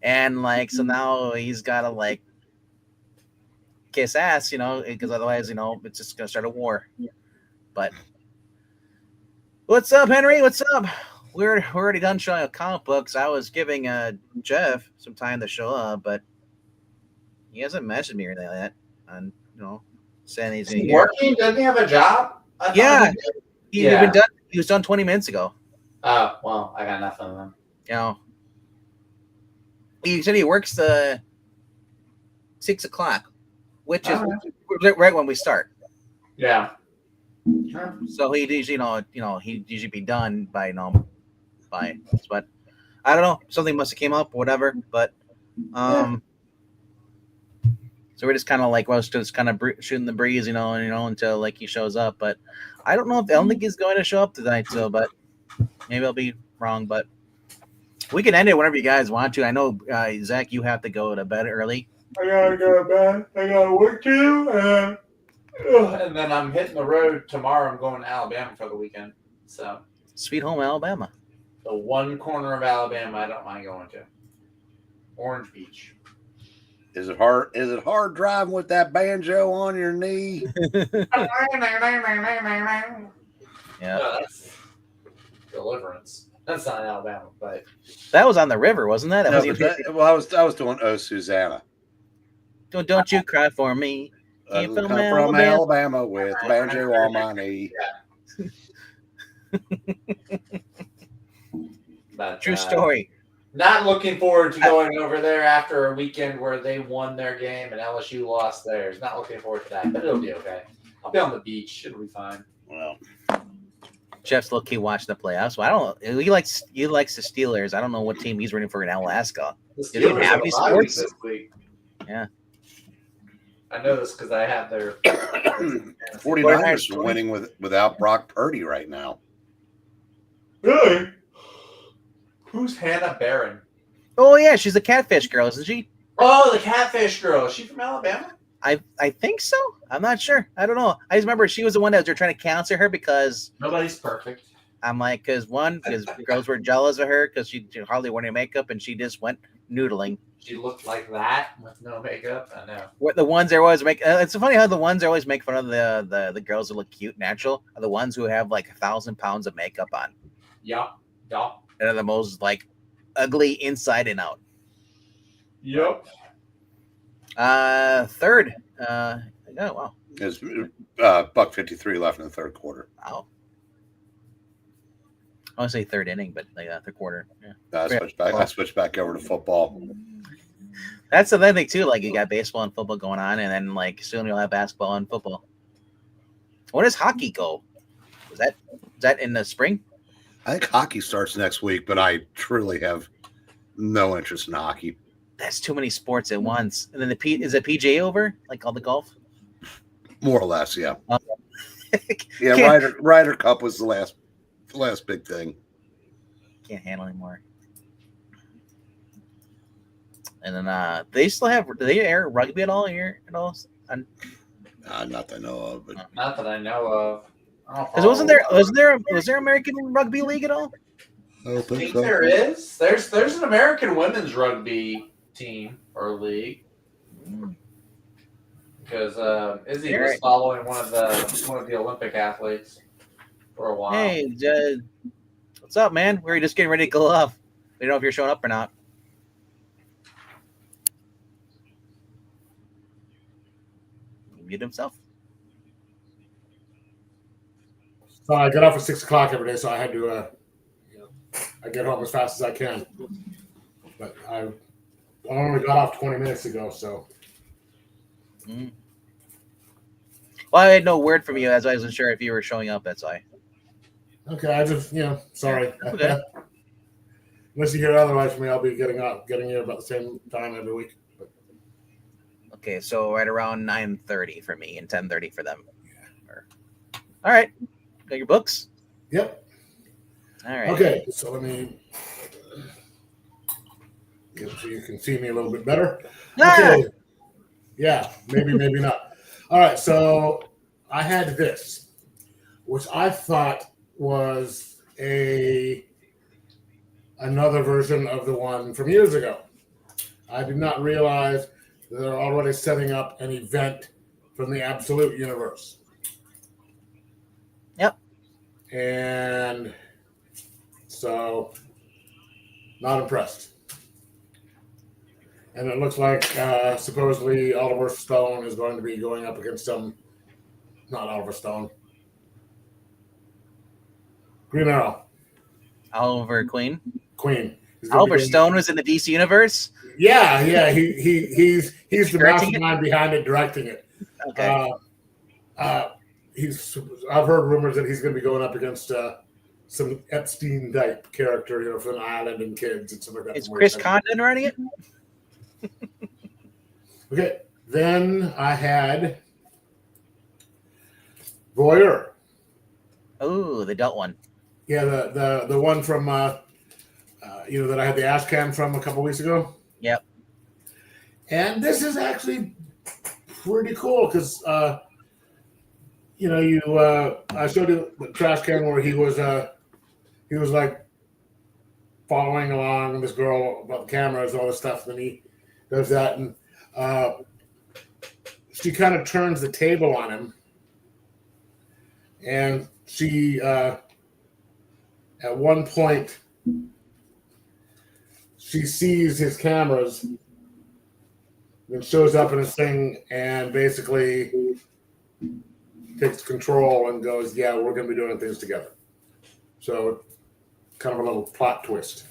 and so now he's got to kiss ass, because otherwise, it's just gonna start a war. But what's up, Henry? What's up? We're already done showing comic books. I was giving Jeff some time to show up, but he hasn't mentioned me or anything like that. And saying he's in here. Working? Doesn't he have a job? Yeah, he was done 20 minutes ago. Oh well, I got nothing of them. He said he works 6 o'clock, which is right when we start. Yeah. So he usually, he'd usually be done by but I don't know. Something must have came up, whatever. But so we're just kind of just kind of shooting the breeze, until he shows up. But I don't don't think he's going to show up tonight. So, but maybe I'll be wrong. But we can end it whenever you guys want to. I know Zach, you have to go to bed early. I gotta go to bed. I gotta work too. And then I'm hitting the road tomorrow. I'm going to Alabama for the weekend. So Sweet home Alabama. the one corner of Alabama I don't mind going to. Orange Beach. Is it hard driving with that banjo on your knee? Yeah. No, that's Deliverance. That's not in Alabama, but That was on the river, wasn't that? I was doing Oh Susanna. Don't you cry for me. Come from Alabama with banjo on my knee. but, True story. Not looking forward to going over there after a weekend where they won their game and LSU lost theirs. Not looking forward to that, but it'll be okay. I'll be on the beach. It'll be fine. Well, Jeff's low key watching the playoffs. Well, I don't know. He likes the Steelers. I don't know what team he's rooting for in Alaska. The Do they Steelers have any sports? this week. Yeah. I know this because I have their 49ers are winning without Brock Purdy right now. Really? Who's Hannah Barron? Oh yeah, she's a catfish girl, isn't she? Oh, the catfish girl. Is she from Alabama? I think so. I'm not sure. I don't know. I just remember she was the one that they're trying to cancel her because Nobody's perfect. I'm like, because girls were jealous of her because she hardly wore any makeup and she just went noodling. She looked like that with no makeup. I know. What the ones they always make? It's funny how the ones they always make fun of the girls that look cute, natural, are the ones who have 1,000 pounds of makeup on. Yup. Yup. And are the most ugly inside and out. Yep. Third. Oh wow. There's $1.53 left in the third quarter. Wow. I want to say third inning, but third quarter. Yeah. I switched back over to football. That's the other thing too. You got baseball and football going on, and then soon you'll have basketball and football. When does hockey go? Is that in the spring? I think hockey starts next week, but I truly have no interest in hockey. That's too many sports at once. And then is the PGA over? All the golf? More or less, yeah. Yeah, Ryder Cup was the last big thing. Can't handle anymore. And then they still have. Do they air rugby at all here? At all? Not that I know of, but Not that I know of. Because was there American Rugby League at all? I think there is. There's an American women's rugby team or league. because Izzy All was right. following one of the Olympic athletes for a while. Hey, what's up, man? We're just getting ready to go off. We don't know if you're showing up or not. He muted himself. So I get off at 6 o'clock every day, so I had to, I get home as fast as I can. But I only got off 20 minutes ago, so. Mm. Well, I had no word from you, as I wasn't sure if you were showing up. That's why. Okay, I just, sorry. Okay. Unless you hear otherwise from me, I'll be getting here about the same time every week. But, Okay, so right around 9:30 for me and 10:30 for them. All right. Got your books? yep. All right. Okay, so let me so you can see me a little bit better. Ah! Okay. Yeah, maybe not. All right, so I had this, which I thought was another version of the one from years ago. I did not realize that they're already setting up an event from the Absolute universe. Yep. And so, not impressed. And it looks like supposedly Oliver Stone is going to be going up against not Oliver Stone, Green Arrow, Oliver Queen. He's gonna Oliver be going- Stone was in the DC universe. Yeah. He's the Directing it? mastermind behind it, directing it. Okay. I've heard rumors that he's going to be going up against some Epstein type character, from an island and kids and stuff like that. Is Chris Condon writing it? Okay, then I had Voyeur. Oh, the adult one. Yeah, the one from that I had the ash can from a couple weeks ago. Yep. And this is actually pretty cool because I showed you the trash can where he was like following along this girl about the cameras, all this stuff. And he does that, and she kind of turns the table on him, and she at one point she sees his cameras and shows up in his thing and basically takes control and goes, yeah, we're going to be doing things together. So kind of a little plot twist.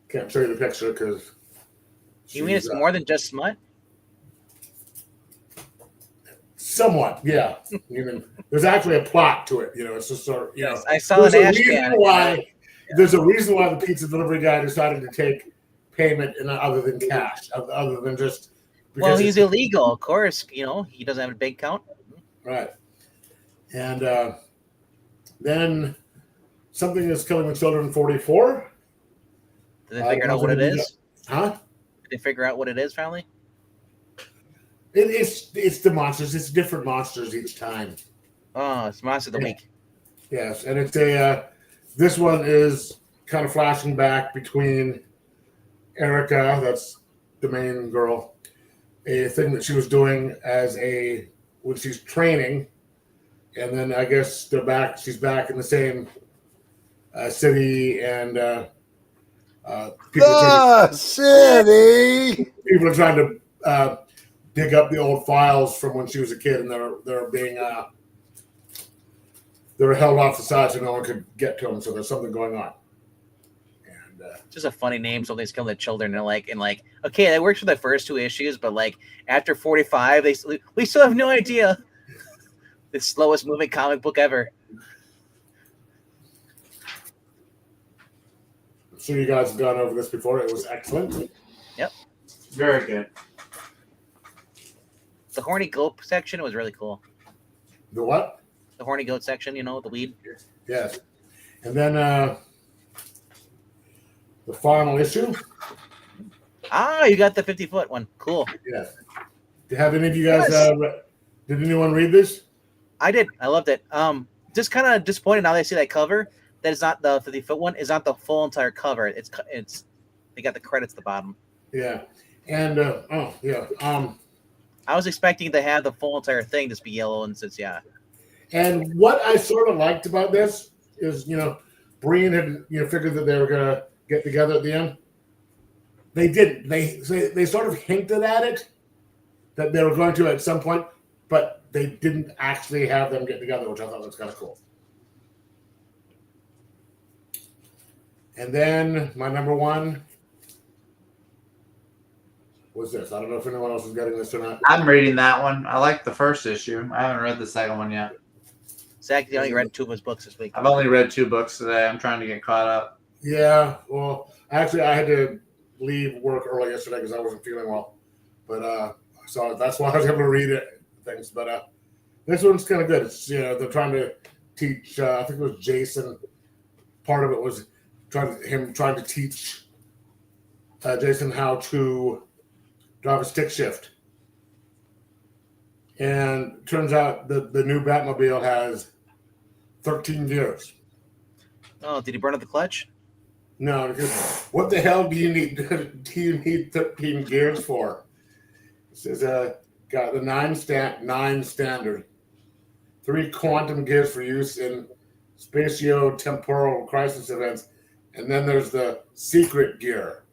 Can't show you the picture because You mean it's more than just smut? somewhat, yeah. There's actually a plot to it. It's just sort of, Yes, I saw an ash can. There's a reason why the pizza delivery guy decided to take payment other than cash, other than just. Well, he's illegal, of course. He doesn't have a bank account. Right. And then Something is Killing the Children 44. Did they figure out what it is? Huh? Did they figure out what it is finally? It's the monsters. It's different monsters each time. Oh, it's Monster of the Week. Yes, and it's this one is kind of flashing back between Erica, that's the main girl, a thing that she was doing when she's training, and then I guess she's back in the same city, and people are trying to dig up the old files from when she was a kid, and they're being they were held off the side so no one could get to them. So there's something going on. And just a funny name. Something's Killing the Children. And okay, that works for the first two issues, but after 45, we still have no idea. The slowest moving comic book ever. I'm sure you guys have gone over this before. It was excellent. Yep. Very good. The horny goat section was really cool. The what? The horny goat section, the weed. Yes. And then the final issue. You got the 50-foot one. Cool. Yes. Have any of you guys? Did anyone read this? I did. I loved it. Just kind of disappointed now that I see that cover. That is not the 50-foot one. It's not the full entire cover. It's they got the credits at the bottom. Yeah. And I was expecting to have the full entire thing just be yellow, and since And what I sort of liked about this is, Breen had figured that they were gonna get together at the end. They didn't. They sort of hinted at it that they were going to at some point, but they didn't actually have them get together, which I thought was kind of cool. And then my number one was this. I don't know if anyone else is getting this or not. I'm reading that one. I like the first issue. I haven't read the second one yet. Zach, you only read 2 of his books this week. I've only read 2 books today. I'm trying to get caught up. Yeah, well, actually, I had to leave work early yesterday because I wasn't feeling well. But so that's why I was able to read things. But this one's kind of good. It's they're trying to teach. I think it was Jason. Part of it was trying to teach Jason how to drive a stick shift. And it turns out the new Batmobile has 13 gears. Oh, did he burn up the clutch? No, because what the hell do you need 13 gears for? It says got the 9 standard, 3 quantum gears for use in spatio-temporal crisis events, and then there's the secret gear,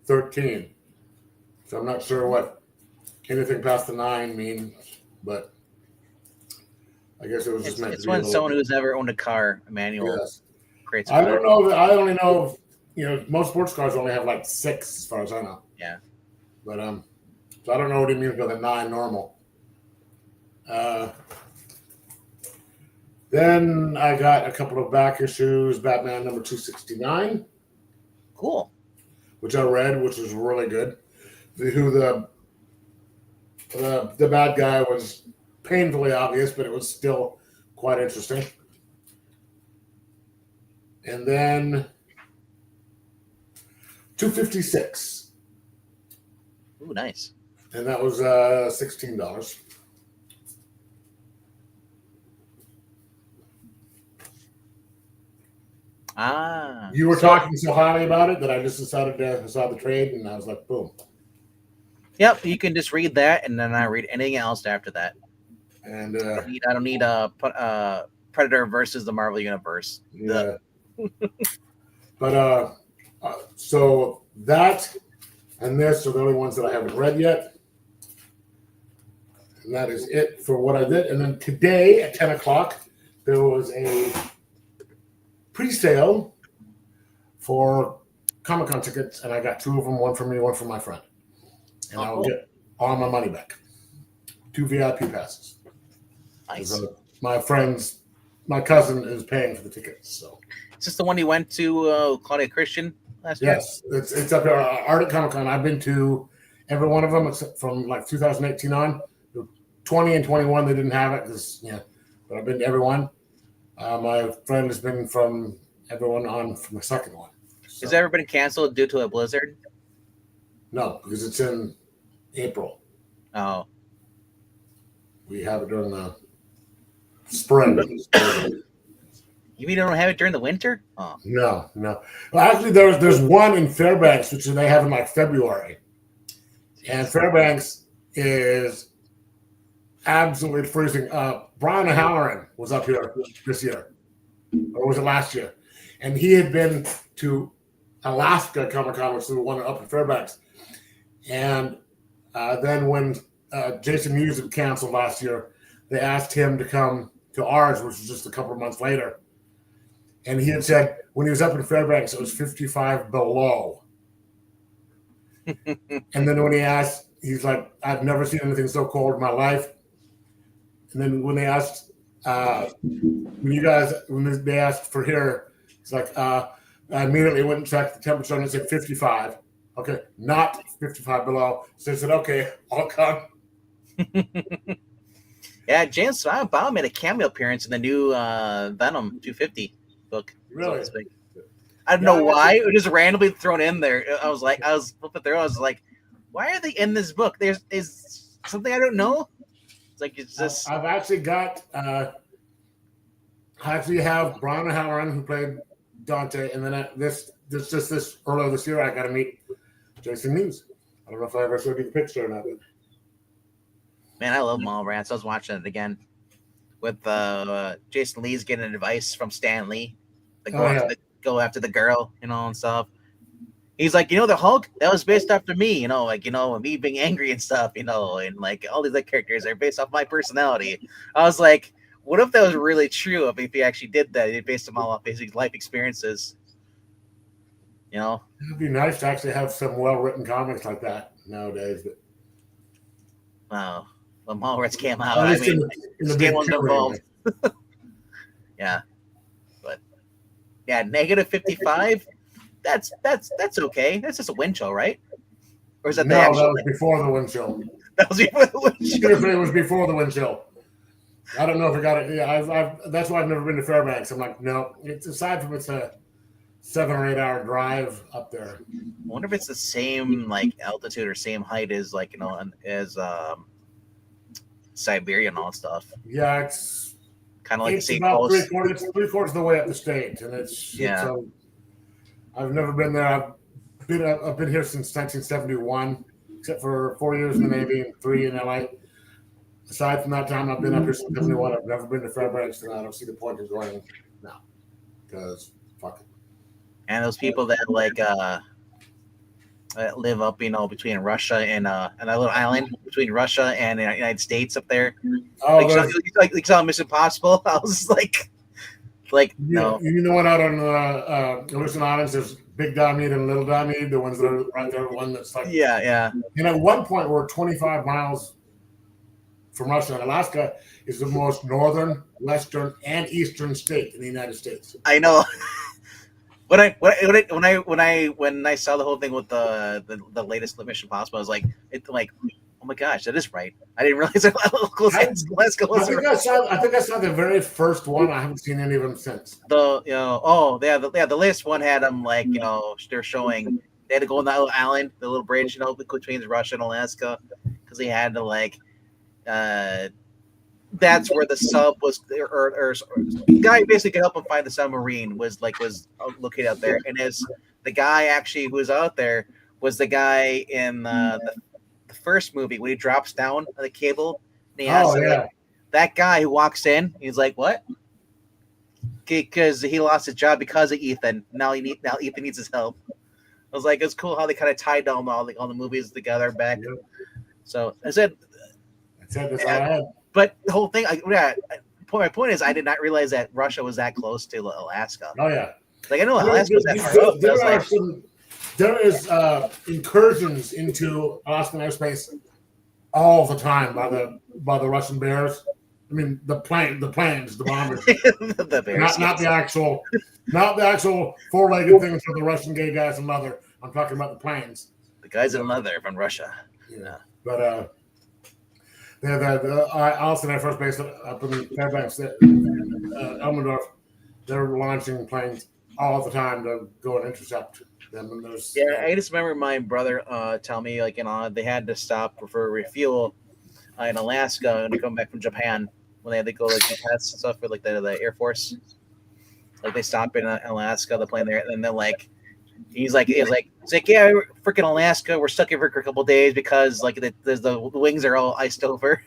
13. So I'm not sure what anything past the 9 means, but I guess it was just meant to be. It's when someone who's never owned a car, a manual, creates. I don't know. I only know most sports cars only have like 6, as far as I know. Yeah. But so I don't know what he means by the 9 normal. Then I got a couple of back issues. Batman number 269. Cool. Which I read, which was really good. The bad guy was painfully obvious, but it was still quite interesting. And then 256. Ooh, nice. And that was $16. You were talking so highly about it that I just decided I saw the trade and I was like, boom. Yep, you can just read that, and then I read anything else after that. And I don't need Predator versus the Marvel Universe. Yeah. But so that and this are the only ones that I haven't read yet. And that is it for what I did. And then today at 10 o'clock, there was a pre-sale for Comic-Con tickets, and I got 2 of them, one for me, one for my friend. And I'll get all my money back. 2 VIP passes. Nice. My cousin is paying for the tickets. So is this the one you went to, Claudia Christian last year? Yes, it's up there. Arctic Comic Con. I've been to every one of them except from like 2018 on. 20 and 21 they didn't have it but I've been to every one. My friend has been from everyone on from the second one. So. Has everybody canceled due to a blizzard? No, because it's in April. Oh. We have it during the spring. You mean they don't have it during the winter? Oh. No. Well, actually, there's one in Fairbanks, which they have in like February. And Fairbanks is absolutely freezing. Brian O'Halloran was up here this year. Or was it last year? And he had been to Alaska Comic-Con, which is the one up in Fairbanks. And then when Jason Mewes had canceled last year, they asked him to come to ours, which was just a couple of months later. And he had said when he was up in Fairbanks, it was 55 below. And then when he asked, he's like, I've never seen anything so cold in my life. And then when they asked, when they asked for here, he's like, I immediately went and checked the temperature and it said 55. Okay, not 55 below. So I said, okay, I'll come. Yeah, James Baum made a cameo appearance in the new Venom 250 book. Really? I don't know why. It was just randomly thrown in there. I was flipping through. I was like, why are they in this book? Is something I don't know. It's like it's just. I've actually got. I actually have Brian O'Halloran who played Dante, and then this earlier this year I got to meet Jason Mewes. I don't know if I ever showed you the picture or not. Man, I love Mallrats. I was watching it again with Jason Lee's getting advice from Stan Lee to Oh yeah. go after the girl, and stuff. He's like, the Hulk that was based after me, me being angry and stuff, and like all these other characters are based off my personality. I was like, what if that was really true? If he actually did that, he based them all off his life experiences. It'd be nice to actually have some well-written comics like that nowadays. But Wow, when Mallrats came out, at I least mean, in the Stan big was picture, involved. anyway. Yeah, but yeah, -55. That's okay. That's just a wind chill, right? Or is that the No, actual? that was before the wind chill. That was before the wind Even chill. if it was before the wind chill. I don't know if it got it. Yeah, that's why I've never been to Fairbanks. I'm like, no. It's aside from it's a 7 or 8 hour drive up there. I wonder if it's the same like altitude or same height as as Siberia and all that stuff. Yeah, it's Kind of like the it's same about coast. three-quarters of the way up the state, and it's Yeah. I've never been there. I've been here since 1971, except for 4 years in the Navy and 3 in LA. Aside from that time, I've been up here since 71. I've never been to Fairbanks, and I don't see the point of going now because fuck it. And those people that like live up, between Russia and that little island between Russia and the United States up there. Oh, Like saw Mission Impossible. I was like no. You know what? Out on Aleutian Islands, there's Big Diomede and Little Diomede, the ones that are right there. One that's like Yeah. At one point, we're 25 miles from Russia, and Alaska is the most northern, western, and eastern state in the United States. I know. When I saw the whole thing with the latest Mission Impossible, I was like, oh my gosh, that is right. I didn't realize that Alaska was I think I saw the very first one. I haven't seen any of them since. the latest one had them like they're showing they had to go on that little island, the little bridge, between Russia and Alaska, because they had to like that's where the sub was, or the guy basically could help him find the submarine was located out there, and as the guy actually who was out there was the guy in the first movie when he drops down on the cable. And he has that guy who walks in, he's like, "What?" Because he lost his job because of Ethan. Now Ethan needs his help. I was like, it's cool how they kind of tied down all the movies together back. Yep. So I said, that's all I had. But the whole thing, my point is, I did not realize that Russia was that close to Alaska. Oh yeah, like I know Alaska was that far up. There is incursions into Alaskan airspace all the time by the Russian bears. I mean the planes, the bombers, the bears, not the actual four-legged things for the Russian gay guys in leather. I'm talking about the planes. The guys in leather from Russia. Yeah, but Austin Air Force Base up in Fairbanks, Elmendorf, they're launching planes all the time to go and intercept them. And I just remember my brother tell me they had to stop for refuel in Alaska when they come back from Japan when they had to go do tests and stuff for the Air Force. Like they stop in Alaska, the plane there, and then he's like, yeah, we're freaking Alaska. We're stuck here for a couple of days because the wings are all iced over.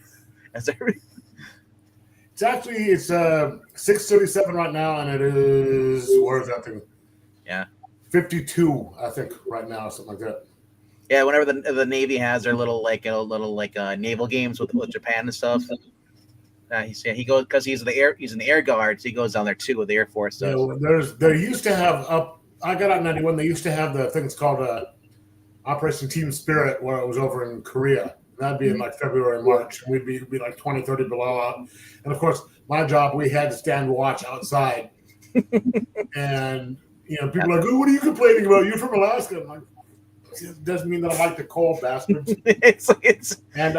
It's 6:37 right now, and it is where is that thing? Yeah, 52, I think, right now, something like that. Yeah, whenever the Navy has their little naval games with Japan and stuff. He goes because he's in the Air Guard, so he goes down there too with the Air Force. So there used to have I got out in 91. They used to have the things called Operation Team Spirit, where it was over in Korea. That'd be in February, March. We'd be 20, 30 below out. And of course, my job, we had to stand watch outside. And people are like, "Oh, what are you complaining about? You're from Alaska." I'm like, it doesn't mean that I like the cold, bastards. And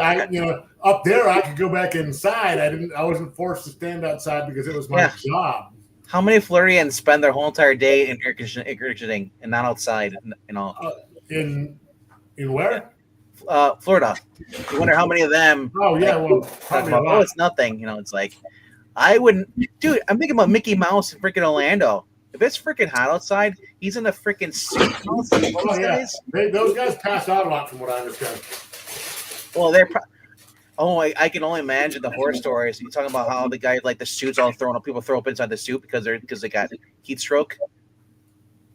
up there I could go back inside. I wasn't forced to stand outside because it was my job. How many Floridians spend their whole entire day in air conditioning and not outside? In where? Florida. You wonder how many of them. Oh yeah, well, it's nothing. It's like I wouldn't, dude. I'm thinking about Mickey Mouse in freaking Orlando. If it's freaking hot outside, he's in a freaking suit. Those guys pass out a lot, from what I understand. Well, Oh, I can only imagine the horror stories. You're talking about how the guy like the suits all thrown up. People throw up inside the suit because they got heat stroke.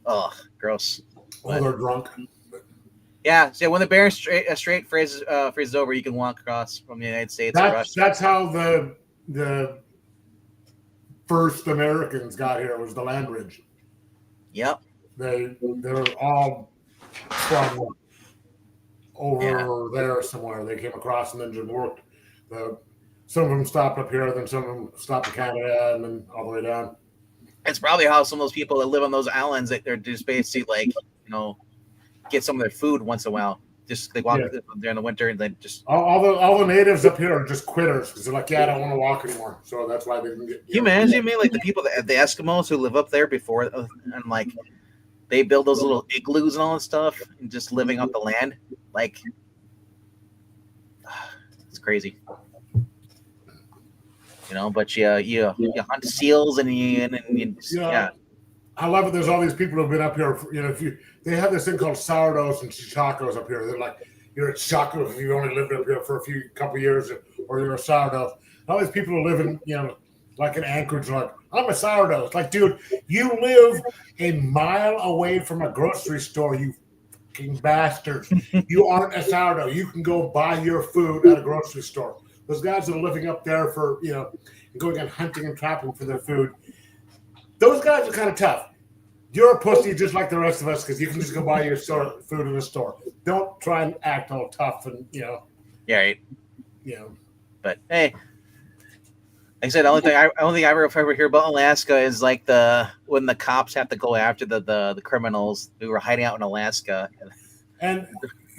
Oh, gross. Or they're drunk. Yeah, so when the Bering Strait freezes over, you can walk across from the United States to Russia. That's how the first Americans got here, was the land bridge. Yep. They're all from over there somewhere. They came across and then just worked. Some of them stopped up here, then some of them stopped in Canada, and then all the way down. It's probably how some of those people that live on those islands, that they're just basically like, get some of their food once in a while. Just they walk during the winter and then just all the natives up here are just quitters because they're like, I don't want to walk anymore. So that's why they didn't get. Can you imagine me like the people the Eskimos who live up there before, and like they build those little igloos and all that stuff, and just living off the land, like it's crazy. But you hunt seals and you I love it. There's all these people who've been up here. They have this thing called sourdoughs and chachacos up here. They're like, you're a chaco if you only lived up here for a couple years, or you're a sourdough. All these people who live in, like in Anchorage, are like, I'm a sourdough. It's like, dude, you live a mile away from a grocery store, you fucking bastards. You aren't a sourdough. You can go buy your food at a grocery store. Those guys that are living up there for, going and hunting and trapping for their food, those guys are kind of tough. You're a pussy just like the rest of us because you can just go buy your food in the store. Don't try and act all tough and, Yeah, right. Yeah. But, hey, like I said, the only thing I ever hear about Alaska is like when the cops have to go after the criminals who were hiding out in Alaska. And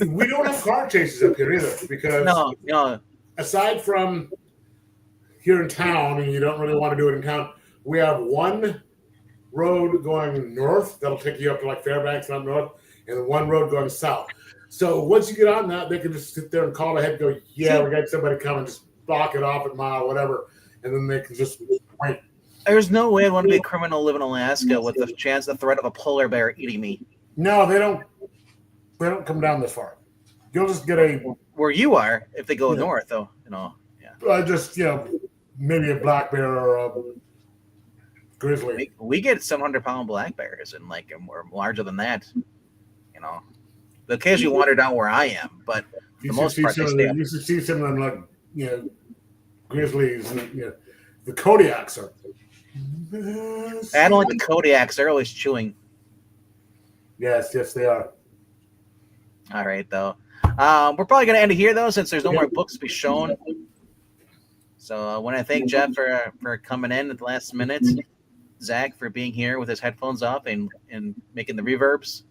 we don't have car chases up here either because no. Aside from here in town, and you don't really want to do it in town, we have one road going north that'll take you up to like Fairbanks and up north, and one road going south. So once you get on that, they can just sit there and call ahead and go, we got somebody coming, just block it off at mile, whatever, and then they can just wait. There's no way I'd want to be a criminal living in Alaska with the threat of a polar bear eating me. No, they don't come down this far. You'll just get where you are if they go north, though. Just maybe a black bear or a grizzly. We get 700-pound black bears, and we're larger than that. They occasionally wander down where I am, but for the most part, they stay up. You should see some of them grizzlies and the Kodiaks are. I don't like the Kodiaks. They're always chewing. Yes, they are. All right, though. We're probably going to end it here, though, since there's no more books to be shown. So I want to thank Jeff for coming in at the last minute, Zach for being here with his headphones off and making the reverbs.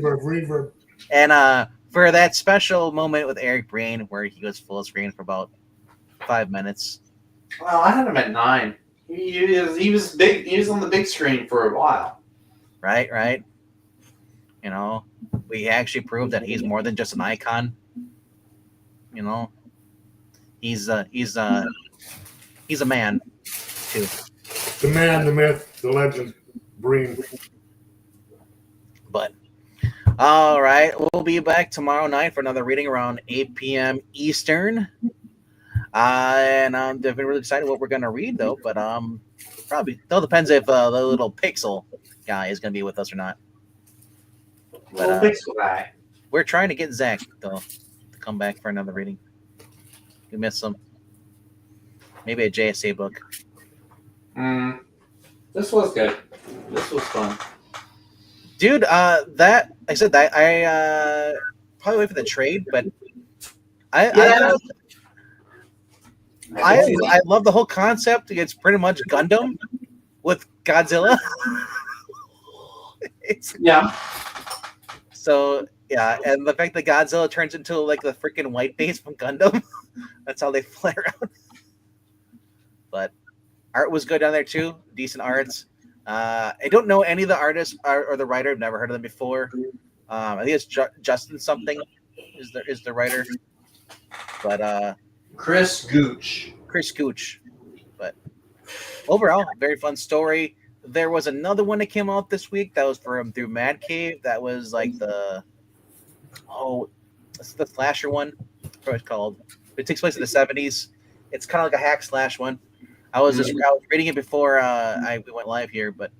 Reverb. And for that special moment with Eric Brain where he goes full screen for about 5 minutes. Well, I had him at 9. He was big. He was on the big screen for a while. Right. We actually proved that he's more than just an icon. He's a man too. The man, the myth, the legend, Breen. But all right, we'll be back tomorrow night for another reading around 8 p.m. Eastern. And I'm definitely really excited what we're gonna read though. But probably still depends if the little pixel guy is gonna be with us or not. But, Pixel guy. We're trying to get Zach though to come back for another reading. We missed some. Maybe a JSA book. This was good. This was fun. Dude, I probably wait for the trade, but I love the whole concept. It's pretty much Gundam with Godzilla. So yeah, and the fact that Godzilla turns into like the freaking white base from Gundam, that's how they fly around. But art was good down there too, decent arts. I don't know any of the artists or the writer. I've never heard of them before. I think it's Justin something is the writer, but Chris Gooch. But overall, very fun story. There was another one that came out this week that was through Mad Cave. That was like the slasher one. what it's called. It takes place in the 70s. It's kind of like a hack slash one. I was reading it before we went live here, but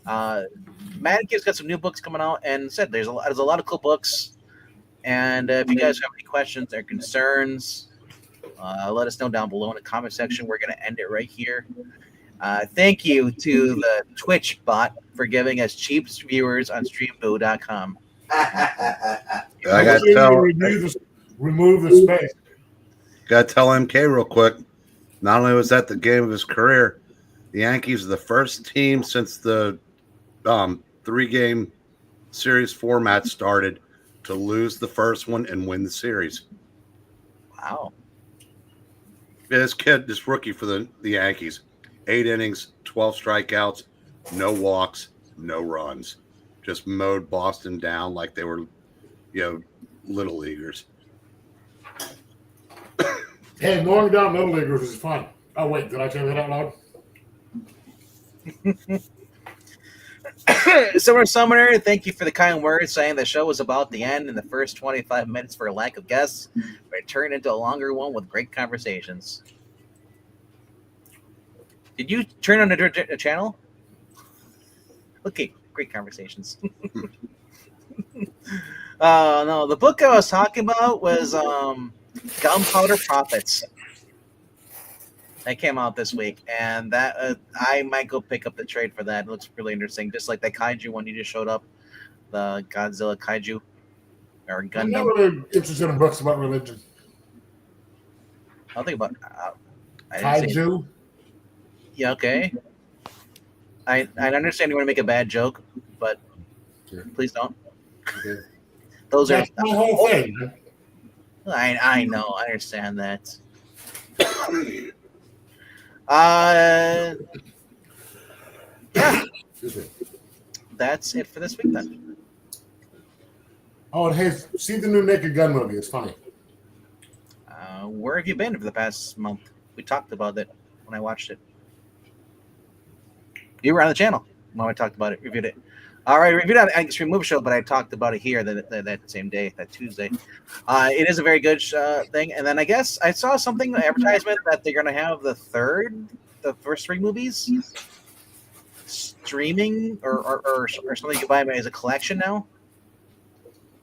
Matt has got some new books coming out, and said there's a lot of cool books. And if you guys have any questions or concerns, let us know down below in the comment section. We're going to end it right here. Thank you to the Twitch bot for giving us cheap viewers on streamboo.com. I got to tell, remove the space. got to tell MK real quick. Not only was that the game of his career, the Yankees are the first team since the 3-game series format started to lose the first one and win the series. Wow. Yeah, this rookie for the Yankees, 8 innings, 12 strikeouts, no walks, no runs. Just mowed Boston down like they were, little leaguers. Hey, mowing down little leaguers is fun. Oh, wait, did I say that out loud? Summoner, thank you for the kind words saying the show was about the end in the first 25 minutes for a lack of guests, but it turned into a longer one with great conversations. Did you turn on the channel? Okay, great conversations. No, the book I was talking about was Gunpowder Prophets. That came out this week, and that I might go pick up the trade for that. It looks really interesting, just like that kaiju one you just showed up, the Godzilla kaiju or I'm Gundam. not really interested in books about religion. I'll think about. I didn't say- Kaiju? Yeah, okay. I understand you want to make a bad joke, but please don't. Okay. Those are. That's my whole thing. Man. I know. I understand that. Yeah, Excuse me. that's it for this week then. Oh, and hey, see the new Naked Gun movie. It's funny. Where have you been for the past month? We talked about it when I watched it. You were on the channel when I talked about it, reviewed it. All right, reviewed it on Extreme Movie Show, but I talked about it here that same day, that Tuesday. It is a very good thing. And then I guess I saw something, an advertisement, that they're going to have the first 3 movies streaming or something you can buy as a collection now.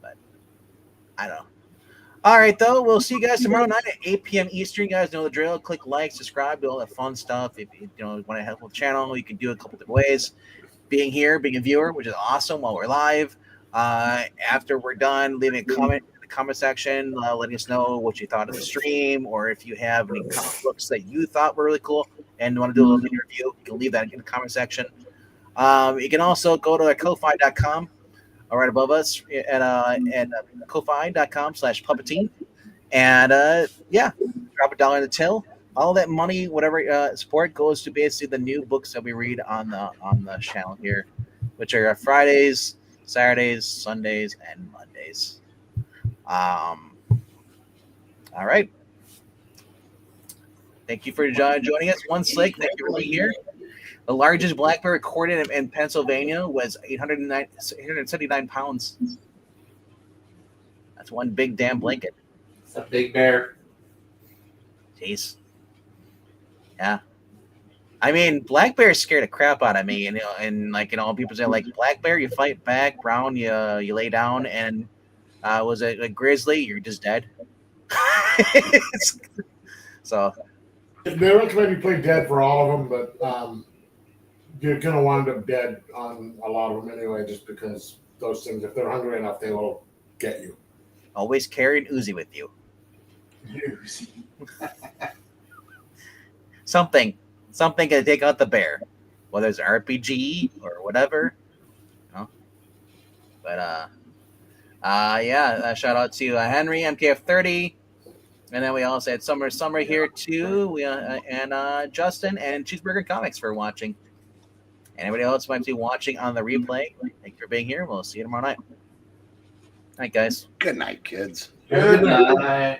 But I don't know. All right, though, we'll see you guys tomorrow night at 8 p.m. Eastern. You guys know the drill. Click like, subscribe, do all that fun stuff. If you want to help with the channel, you can do it a couple different ways. Being here, being a viewer, which is awesome while we're live. After we're done, leaving a comment in the comment section, letting us know what you thought of the stream, or if you have any comic books that you thought were really cool and want to do a little mini review, you can leave that in the comment section. You can also go to Ko-Fi.com. Right above us at Ko-Fi.com/Puppeteen. And drop $1 in the till. All that money, whatever support, goes to basically the new books that we read on the channel here, which are Fridays, Saturdays, Sundays, and Mondays. All right. Thank you for joining us. One Slick, thank you for being here. The largest black bear recorded in Pennsylvania was 879 pounds. That's one big damn blanket. It's a big bear. Jeez. Yeah. I mean, black bear scared the crap out of me. And people say, like, black bear, you fight back, brown, you lay down, and was it a grizzly? You're just dead. So. They recommend you play dead for all of them, but you're going to wind up dead on a lot of them anyway, just because those things, if they're hungry enough, they will get you. Always carry an Uzi with you. Uzi. Something to take out the bear, whether it's an RPG or whatever. But shout out to Henry MKF30, and then we also had Summer here too. And Justin and Cheeseburger Comics for watching. Anybody else might be watching on the replay, thank you for being here. We'll see you tomorrow night. Night, guys. Good night, kids. Good night.